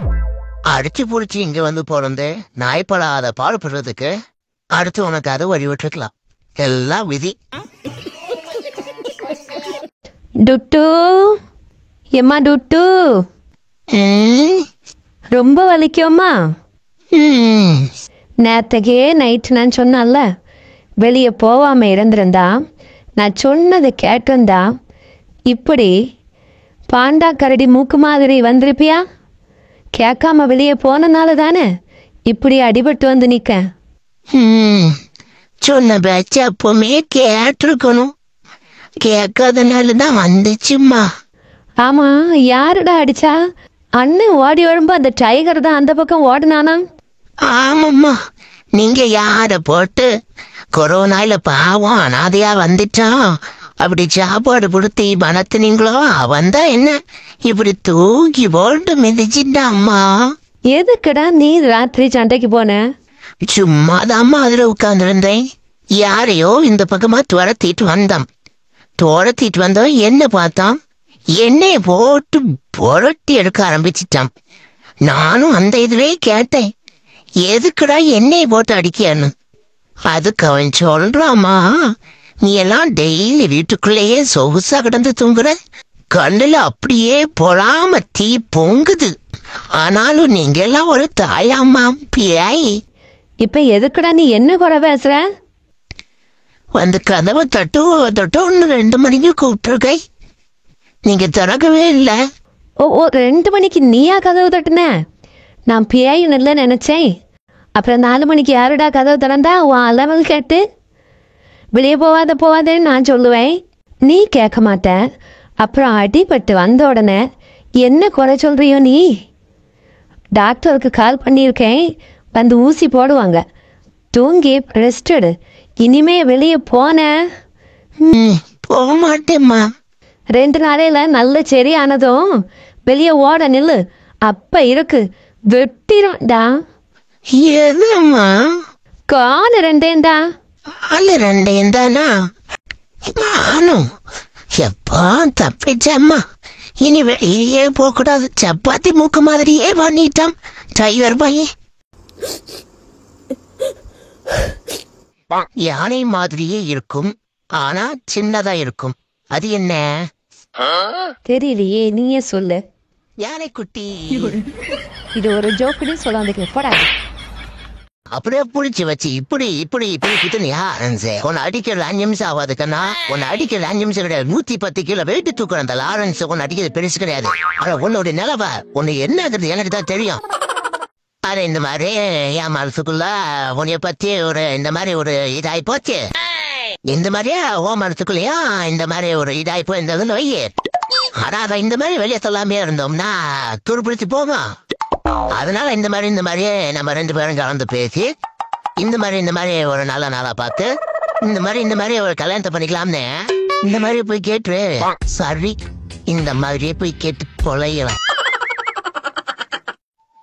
அடிச்சு புடிச்சு இங்க வந்து பிறந்து நாய்ப்படாத பாடுபடுறதுக்கு அடுத்து உனக்கு அதை வழி விட்டுருக்கலாம். எல்லாம் விதி. டுட்டு எம்மா டுட்டு ரொம்ப வலிக்கும்மா. நேற்றுக்கே நைட்டு நான் சொன்னல வெளியே போகாம இருந்திருந்தா, நான் சொன்னதை கேட்டிருந்தா இப்படி பாண்டா கரடி மூக்கு மாதிரி வந்திருப்பியா? கேட்காம வெளியே போனனால தானே இப்படி அடிபட்டு வந்து நிக்க. சொன்ன பேச்சு அப்பவுமே கேட்டிருக்கணும். கேட்காதனாலதான் வந்துச்சும்மா. ஆமா, யாருடா அடிச்சா? அண்ணன் ஓடி வரும்போ அந்த டைகர் தான் அந்த பக்கம் ஓடினானா? ஆமாம்மா, நீங்க யார போட்டு கொரோனால பாவம் அனாதையா வந்துட்டான் அப்படி சாப்பாடு கொடுத்து வளர்த்துனீங்களோ, அவன் தான் என்ன இப்படி தூக்கி போட்டு மிதிச்சிட்டாம்மா. எதுக்குடா நீ ராத்திரி சண்டைக்கு போன? சும்மாதாம்மா அதுல உட்கார்ந்துருந்தேன். யாரையோ இந்த பக்கமா துரத்திட்டு வந்தோம். என்ன பார்த்தான், என்னைய போட்டு புரட்டி எடுக்க ஆரம்பிச்சிட்டான். நானும் அந்த இதுவே கேட்டேன், எதுக்குடா என்னைய போட்டு அடிக்கன்னு. அதுக்கு அவன் சொல்றாமா, நீ எல்லாம் டெய்லி வீட்டுக்குள்ளேயே சொகுசா கிடந்து தூங்குற, கண்ணுல அப்படியே பொறாம தீ பொங்குது. ஆனாலும் நீங்க எல்லாம் ஒரு தாயாமா பியாய். இப்ப எதுக்குடா நீ என்ன குறை பேசுற? வந்து கதவை தட்டு 2 மணிக்கு கூப்பிட்டுருக்கை, நீங்க திறக்கவே இல்லை. ஓ 2 மணிக்கு நீயா கதவு தட்டுன? நான் பியாயின்னு இல்லை நினைச்சேன். அப்புறம் 4 மணிக்கு யாருடா கதவு திறந்தா உன் அலவல் கேட்டு வெளியே போவாதேன்னு நான் சொல்லுவேன். நீ கேட்க மாட்ட. அப்புறம் அடிபட்டு வந்த உடனே என்ன குறை சொல்றியோ நீ? டாக்டருக்கு கால் பண்ணியிருக்கேன், வந்து ஊசி போடுவாங்க. தூங்கி ரெஸ்ட் எடு. இனிமே வெளியே போன போக மாட்டேம்மா. 2 நாளையில நல்ல சரியானதும் வெளியே ஓட நில்லு. அப்ப இருக்கு வெட்டிடும்டா. எதுமா? காலு 2 காலு 2 தானா? நானும் எப்பா தப்பிச்சம்மா. இனி வெளியே போக கூடாது. சப்பாத்தி மூக்கு மாதிரியே பண்ணிட்டான் டைகர் பையன். யானை மாதிரியே இருக்கும், ஆனா சின்னதா இருக்கும். அது என்ன தெரியலையே, நீயே சொல்லு. யானை குட்டி. இது ஒரு ஜோக்குன்னு சொல்லாதுக்கு போடா. அப்படியே புடிச்சு வச்சு இப்படி இப்படி இப்படி குத்துனியா? உன்னை அடிக்கிற 5 நிமிஷம் ஆகாது கண்ணா. உன்னை அடிக்கிற 5 நிமிஷம் கிடையாது. 110 கிலோ வெயிட்டு தூக்குற அந்த லாரன்ஸ் உன்னை அடிக்கிறது பெருசு கிடையாது. ஆனா உன்னோட நிலவ உன்னை என்னங்கிறது எனக்கு தான் தெரியும். அது இந்த மாதிரி என் மனசுக்குள்ள உன்னைய பத்தி இந்த மாதிரி ஒரு இதாயி போச்சு. இந்த மாதிரியா ஓ மனசுக்குள்ளயா இந்த மாதிரி ஒரு இதாயி போயிருந்ததுன்னு வையே. ஆனா அதை இந்த மாதிரி வெளியே சொல்லாமே இருந்தோம்னா துருப்பிடிச்சு போகும். அதனால இந்த மாதிரியே நம்ம 2 பேரும் கலந்து பேசி இந்த மாதிரி ஒரு நல்ல நாளா பார்த்து இந்த மாதிரி ஒரு கல்யாணத்தை பண்ணிக்கலாம்னு இந்த மாதிரி போய் கேட்டு சரி இந்த மாதிரியே போய் கேட்டு கொலையலாம்.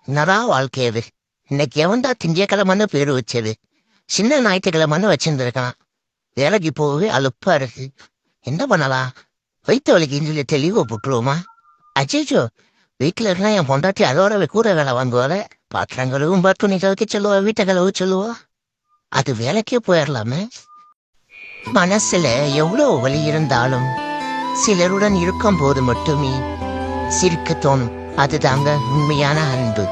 நரா வாழ்க்கையது. இன்னைக்கு எவன்டா திங்கக்கிழமைன்னு பேரு வச்சது, சின்ன ஞாயிற்றுக்கிழமைன்னு வச்சிருந்துருக்கான். வேலைக்கு போகவே அலுப்பா இருக்கு. என்ன பண்ணலாம்? வயிற்று வலிக்கு சொல்லி தெளிவா போட்டுருவோமா? அச்சோ, வீட்டுல இருந்தா என் பொண்டாட்டி அதோட கூட வேலை வாங்குவாள். பாத்திரங்களும் துணி துவைக்க சொல்லுவா, வீட்டை கழுவ சொல்லுவா. அது வேலைக்கே போயிடலாமே. மனசுல எவ்வளவு வலி இருந்தாலும் சிலருடன் இருக்கும் போது மட்டுமே சிரிக்க தோணும். அதுதாங்க உண்மையான அன்பு.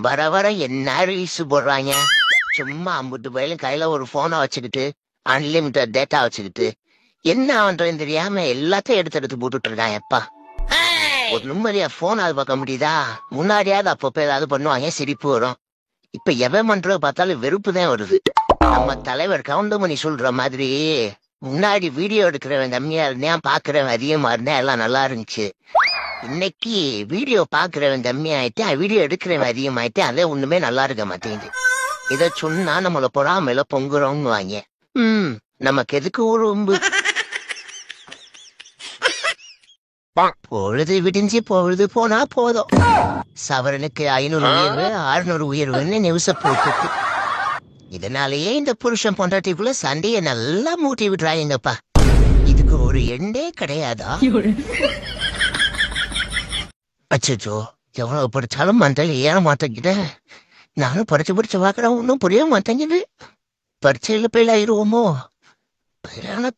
வர வர என்ன ரீல்ஸ் போடுறாங்க. சும்மா 50 பயிலும் கையில ஒரு போனை வச்சுக்கிட்டு அன்லிமிட்டட் டேட்டா வச்சுக்கிட்டு என்ன பண்றதுன்னு தெரியாம எல்லாத்தையும் எடுத்து போட்டுட்டு இருக்கான். எப்பா ஒரு நிம்மதியா போன் அது பார்க்க முடியுதா? முன்னாடியாவது அப்பப்ப ஏதாவது பண்ணுவாங்க, சிரிப்பு வரும். இப்ப எவன் பண்றது பார்த்தாலும் வெறுப்பு தான் வருது. நம்ம தலைவர் கவுண்டமணி சொல்ற மாதிரி முன்னாடி வீடியோ எடுக்கிறவன் கம்மியா இருந்தேன், பாக்குறவன் அதிகமா இருந்தேன், எல்லாம் நல்லா இருந்துச்சு. இன்னைக்கு வீடியோ பாக்குறவன் கம்மியாயிட்டு வீடியோ எடுக்கிறவன் அதிகமாயிட்டு அதே ஒண்ணுமே நல்லா இருக்க மாட்டேங்குது. இதை சொன்னா நம்மள பொறாமையில பொங்குறோம்னு வாங்க. நமக்கு எதுக்கு ஒரு உம்பு? பொழுது விடிஞ்சு பொழுது போனா போதும். சவரனுக்கு 500 உயர்வு 600 உயர்வுன்னு நியூஸ போட்டுட்டு இதனாலேயே இந்த புருஷன் பொண்டாட்டிக்குள்ள சண்டையை நல்லா மூட்டி விடுறாங்கப்பா. இதுக்கு ஒரு எண்டே கிடையாதா? அச்சோ, எவ்வளவு படிச்சாலும் மண்டல ஏற மாட்டேங்குது. நானும் படிச்சு பார்க்கறேன், ஒன்னும் புரிய மாட்டேங்குது. பரீட்சையில போய் ஆயிடுவோமோ?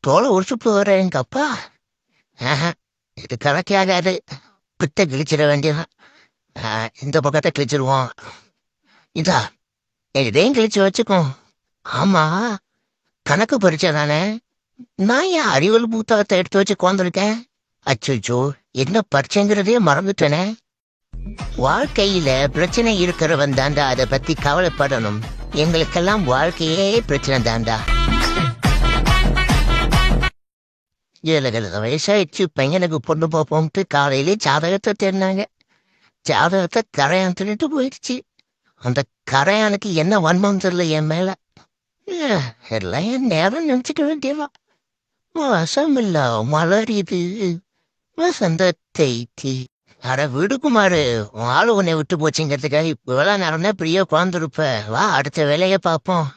தோலை உரிச்சு போறேன் எங்க அப்பா. இது கணக்காகாது. பித்த கிழிச்சிட வேண்டியதான். இந்த பக்கத்தை கிழிச்சிருவோம். இதா இதையும் கிழிச்சு வச்சுக்கோ. ஆமா, கணக்கு பரீட்சை தானே. நான் ஏன் அறிவியல் புத்தகத்தை எடுத்து வச்சு உட்காந்துருக்கேன்? அச்சோ, என்ன பரீட்சைங்கிறதே மறந்துட்டேனே. வாழ்க்கையில பிரச்சனை இருக்கிறவன் தாண்டா அதை பத்தி கவலைப்படணும். எங்களுக்கெல்லாம் வாழ்க்கையே பிரச்சனை தாண்டா. 7 வயசாயிடுச்சு, பையனுக்கு பொண்ணு பார்ப்போம்ட்டு காலையிலே ஜாதகத்தை தேடினாங்க. ஜாதகத்தை கரையான் தின்னுட்டு போயிடுச்சு. அந்த கரையானுக்கு என்ன வன்மம் தெரியல என் மேல. எல்லாம் என் நேரம் நினைச்சுக்க வேண்டியதான். வசம் இல்ல மலரிது வசந்தத்தை. அட விடுக்குமாறு, ஆளு உன்னை விட்டு போச்சுங்கிறதுக்காக இப்ப வேலை நேரம்னா பிரியா குழந்திருப்ப. வா, அடுத்த வேலையை பார்ப்போம்.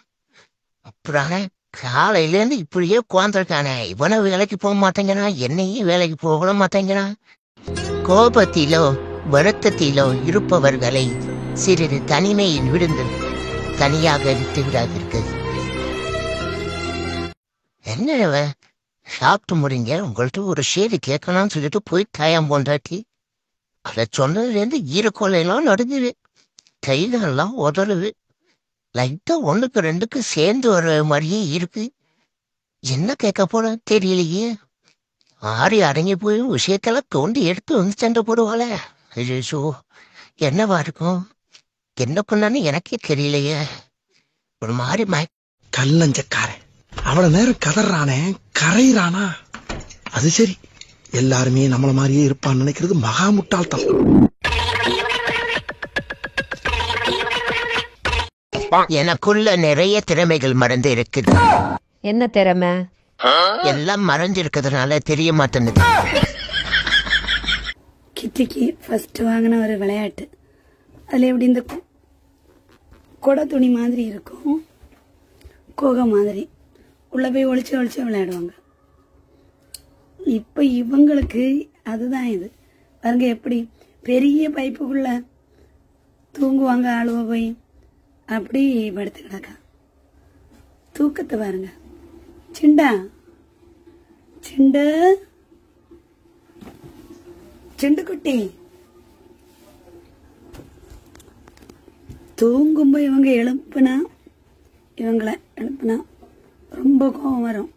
அப்புறம் காலையிலேருந்து இப்படியே குழந்திருக்கானே. இவனை வேலைக்கு போக மாட்டேங்கிறான், என்னையும் வேலைக்கு போக மாட்டேங்கிறான். கோபத்திலோ வருத்தத்திலோ இருப்பவர்களை சிறிது தனிமையில் விழுந்து தனியாக விட்டு விடாதீர்கள். என்ன சாப்பிட்டு முடிங்க, உங்கள்கிட்ட ஒரு ஷேடு கேட்கணும்னு சொல்லிட்டு போய் தாயம் போண்டாட்டி அதை சொன்னதுலேருந்து ஈரக்கொலையெல்லாம் நடுங்குது, கைகளெல்லாம் உதறுது. லைட்டா 1க்கு 2க்கு சேர்ந்து வர மாதிரியே இருக்கு. என்ன கேட்க போறேன் தெரியலையே. ஆறி அடங்கி போய் விஷயத்தெல்லாம் தோண்டி எடுத்து வந்து சண்டை போடுவாளே. ஐயோ, என்னவா இருக்கும்? என்ன பண்ணான்னு எனக்கே தெரியலையே. ஒரு மாதிரி கல்லஞ்சக்காரன் அவ்வளவு நேரம் கதறானே, கரையிறானா? அது சரி, எல்லாருமே நம்மள மாதிரியே இருப்பான்னு நினைக்கிறது மகா முட்டாள்தான். எனக்குள்ள நிறைய திறமைகள் மறந்து இருக்குது. என்ன திறமை? எல்லாம் மறைஞ்சு இருக்கிறதுனால தெரிய மாட்டேங்குது. கிட்டிக்கு ஃபர்ஸ்ட் வாங்கின ஒரு விளையாட்டு. அதில் எப்படி இந்த கொடை துணி மாதிரி இருக்கும், கோகை மாதிரி உள்ள போய் ஒளிச்சு ஒளிச்சு விளையாடுவாங்க. இப்போ இவங்களுக்கு அதுதான் இது. பாருங்க எப்படி பெரிய பைப்புக்குள்ள தூங்குவாங்க ஆளுவ போய். அப்படி படுத்து கிடக்கா. தூக்கத்தை பாருங்க. சிண்டா சிண்டு சிண்டு குட்டி தூங்கும்போது இவங்க இவங்களை எழுப்புனா ரொம்ப கோபம் வரும்.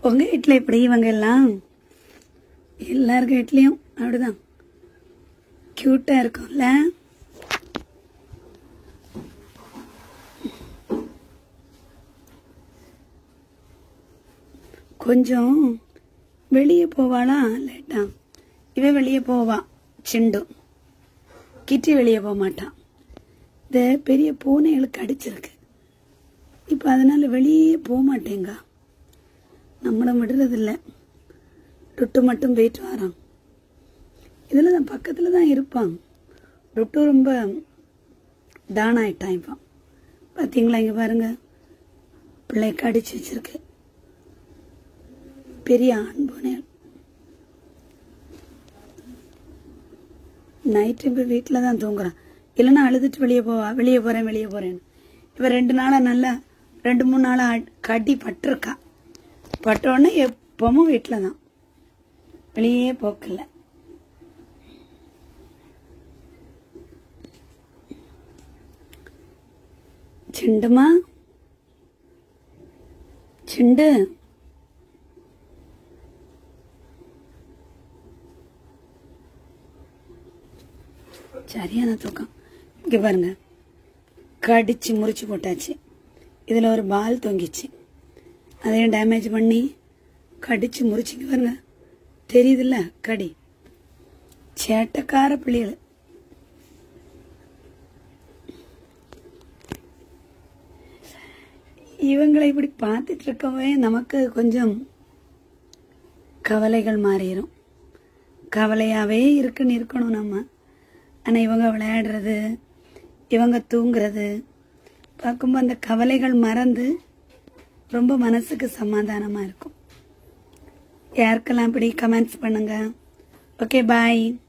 உங்க வீட்டில் இப்படி இவங்க எல்லாம் எல்லாருக்கும் வீட்லயும் அப்படிதான் கியூட்டா இருக்கும்ல. கொஞ்சம் வெளியே போவாளா லேட்டா. இவ வெளியே போவா, சிண்டு. கிட்டி வெளியே போக மாட்டான். இந்த பெரிய பூனைகளுக்கு அடிச்சிருக்கு. இப்போ அதனால வெளியே போக மாட்டேங்க. நம்மளை விடுறதில்ல. டுட்டு மட்டும் போயிட்டு வரான். இதில் தான் பக்கத்தில் தான் இருப்பான். டுட்டு ரொம்ப டான் ஆயிட்டான். இப்போ பார்த்தீங்களா, இங்கே பாருங்க, பிள்ளைக்கு அடிச்சு வச்சிருக்கு. பெரிய ஆண் பூனை. நைட்டு இப்போ வீட்டில் தான் தூங்குறான். இல்லைன்னா அழுதுட்டு வெளியே போறேன்னு. இப்போ 2 நாளா நல்லா 2-3 நாளா கட்டி பட்டிருக்கா. பட்டோடனே எப்பவும் வீட்டில் தான், வெளியே போக்கல. சிண்டுமா சிண்டு சரியான தூக்கம். இங்கே பாருங்க, கடிச்சு முறிச்சு போட்டாச்சு. இதில் ஒரு பால் தொங்கிச்சு, அதையும் டேமேஜ் பண்ணி கடிச்சு முறிச்சிங்க பாருங்க. தெரியுதுல்ல கடி சேட்டக்கார பிள்ளைகள். இவங்களை இப்படி பார்த்துட்டு இருக்கவே நமக்கு கொஞ்சம் கவலைகள் மாறிடும். கவலையாவே இருக்குன்னு இருக்கணும் நம்ம. ஆனா இவங்க விளையாடுறது, இவங்க தூங்குறது பார்க்கும்போது அந்த கவலைகள் மறந்து ரொம்ப மனசுக்கு சமாதானமா இருக்கும். யாருக்கெல்லாம் இப்படி கமெண்ட்ஸ் பண்ணுங்க. ஓகே, பாய்.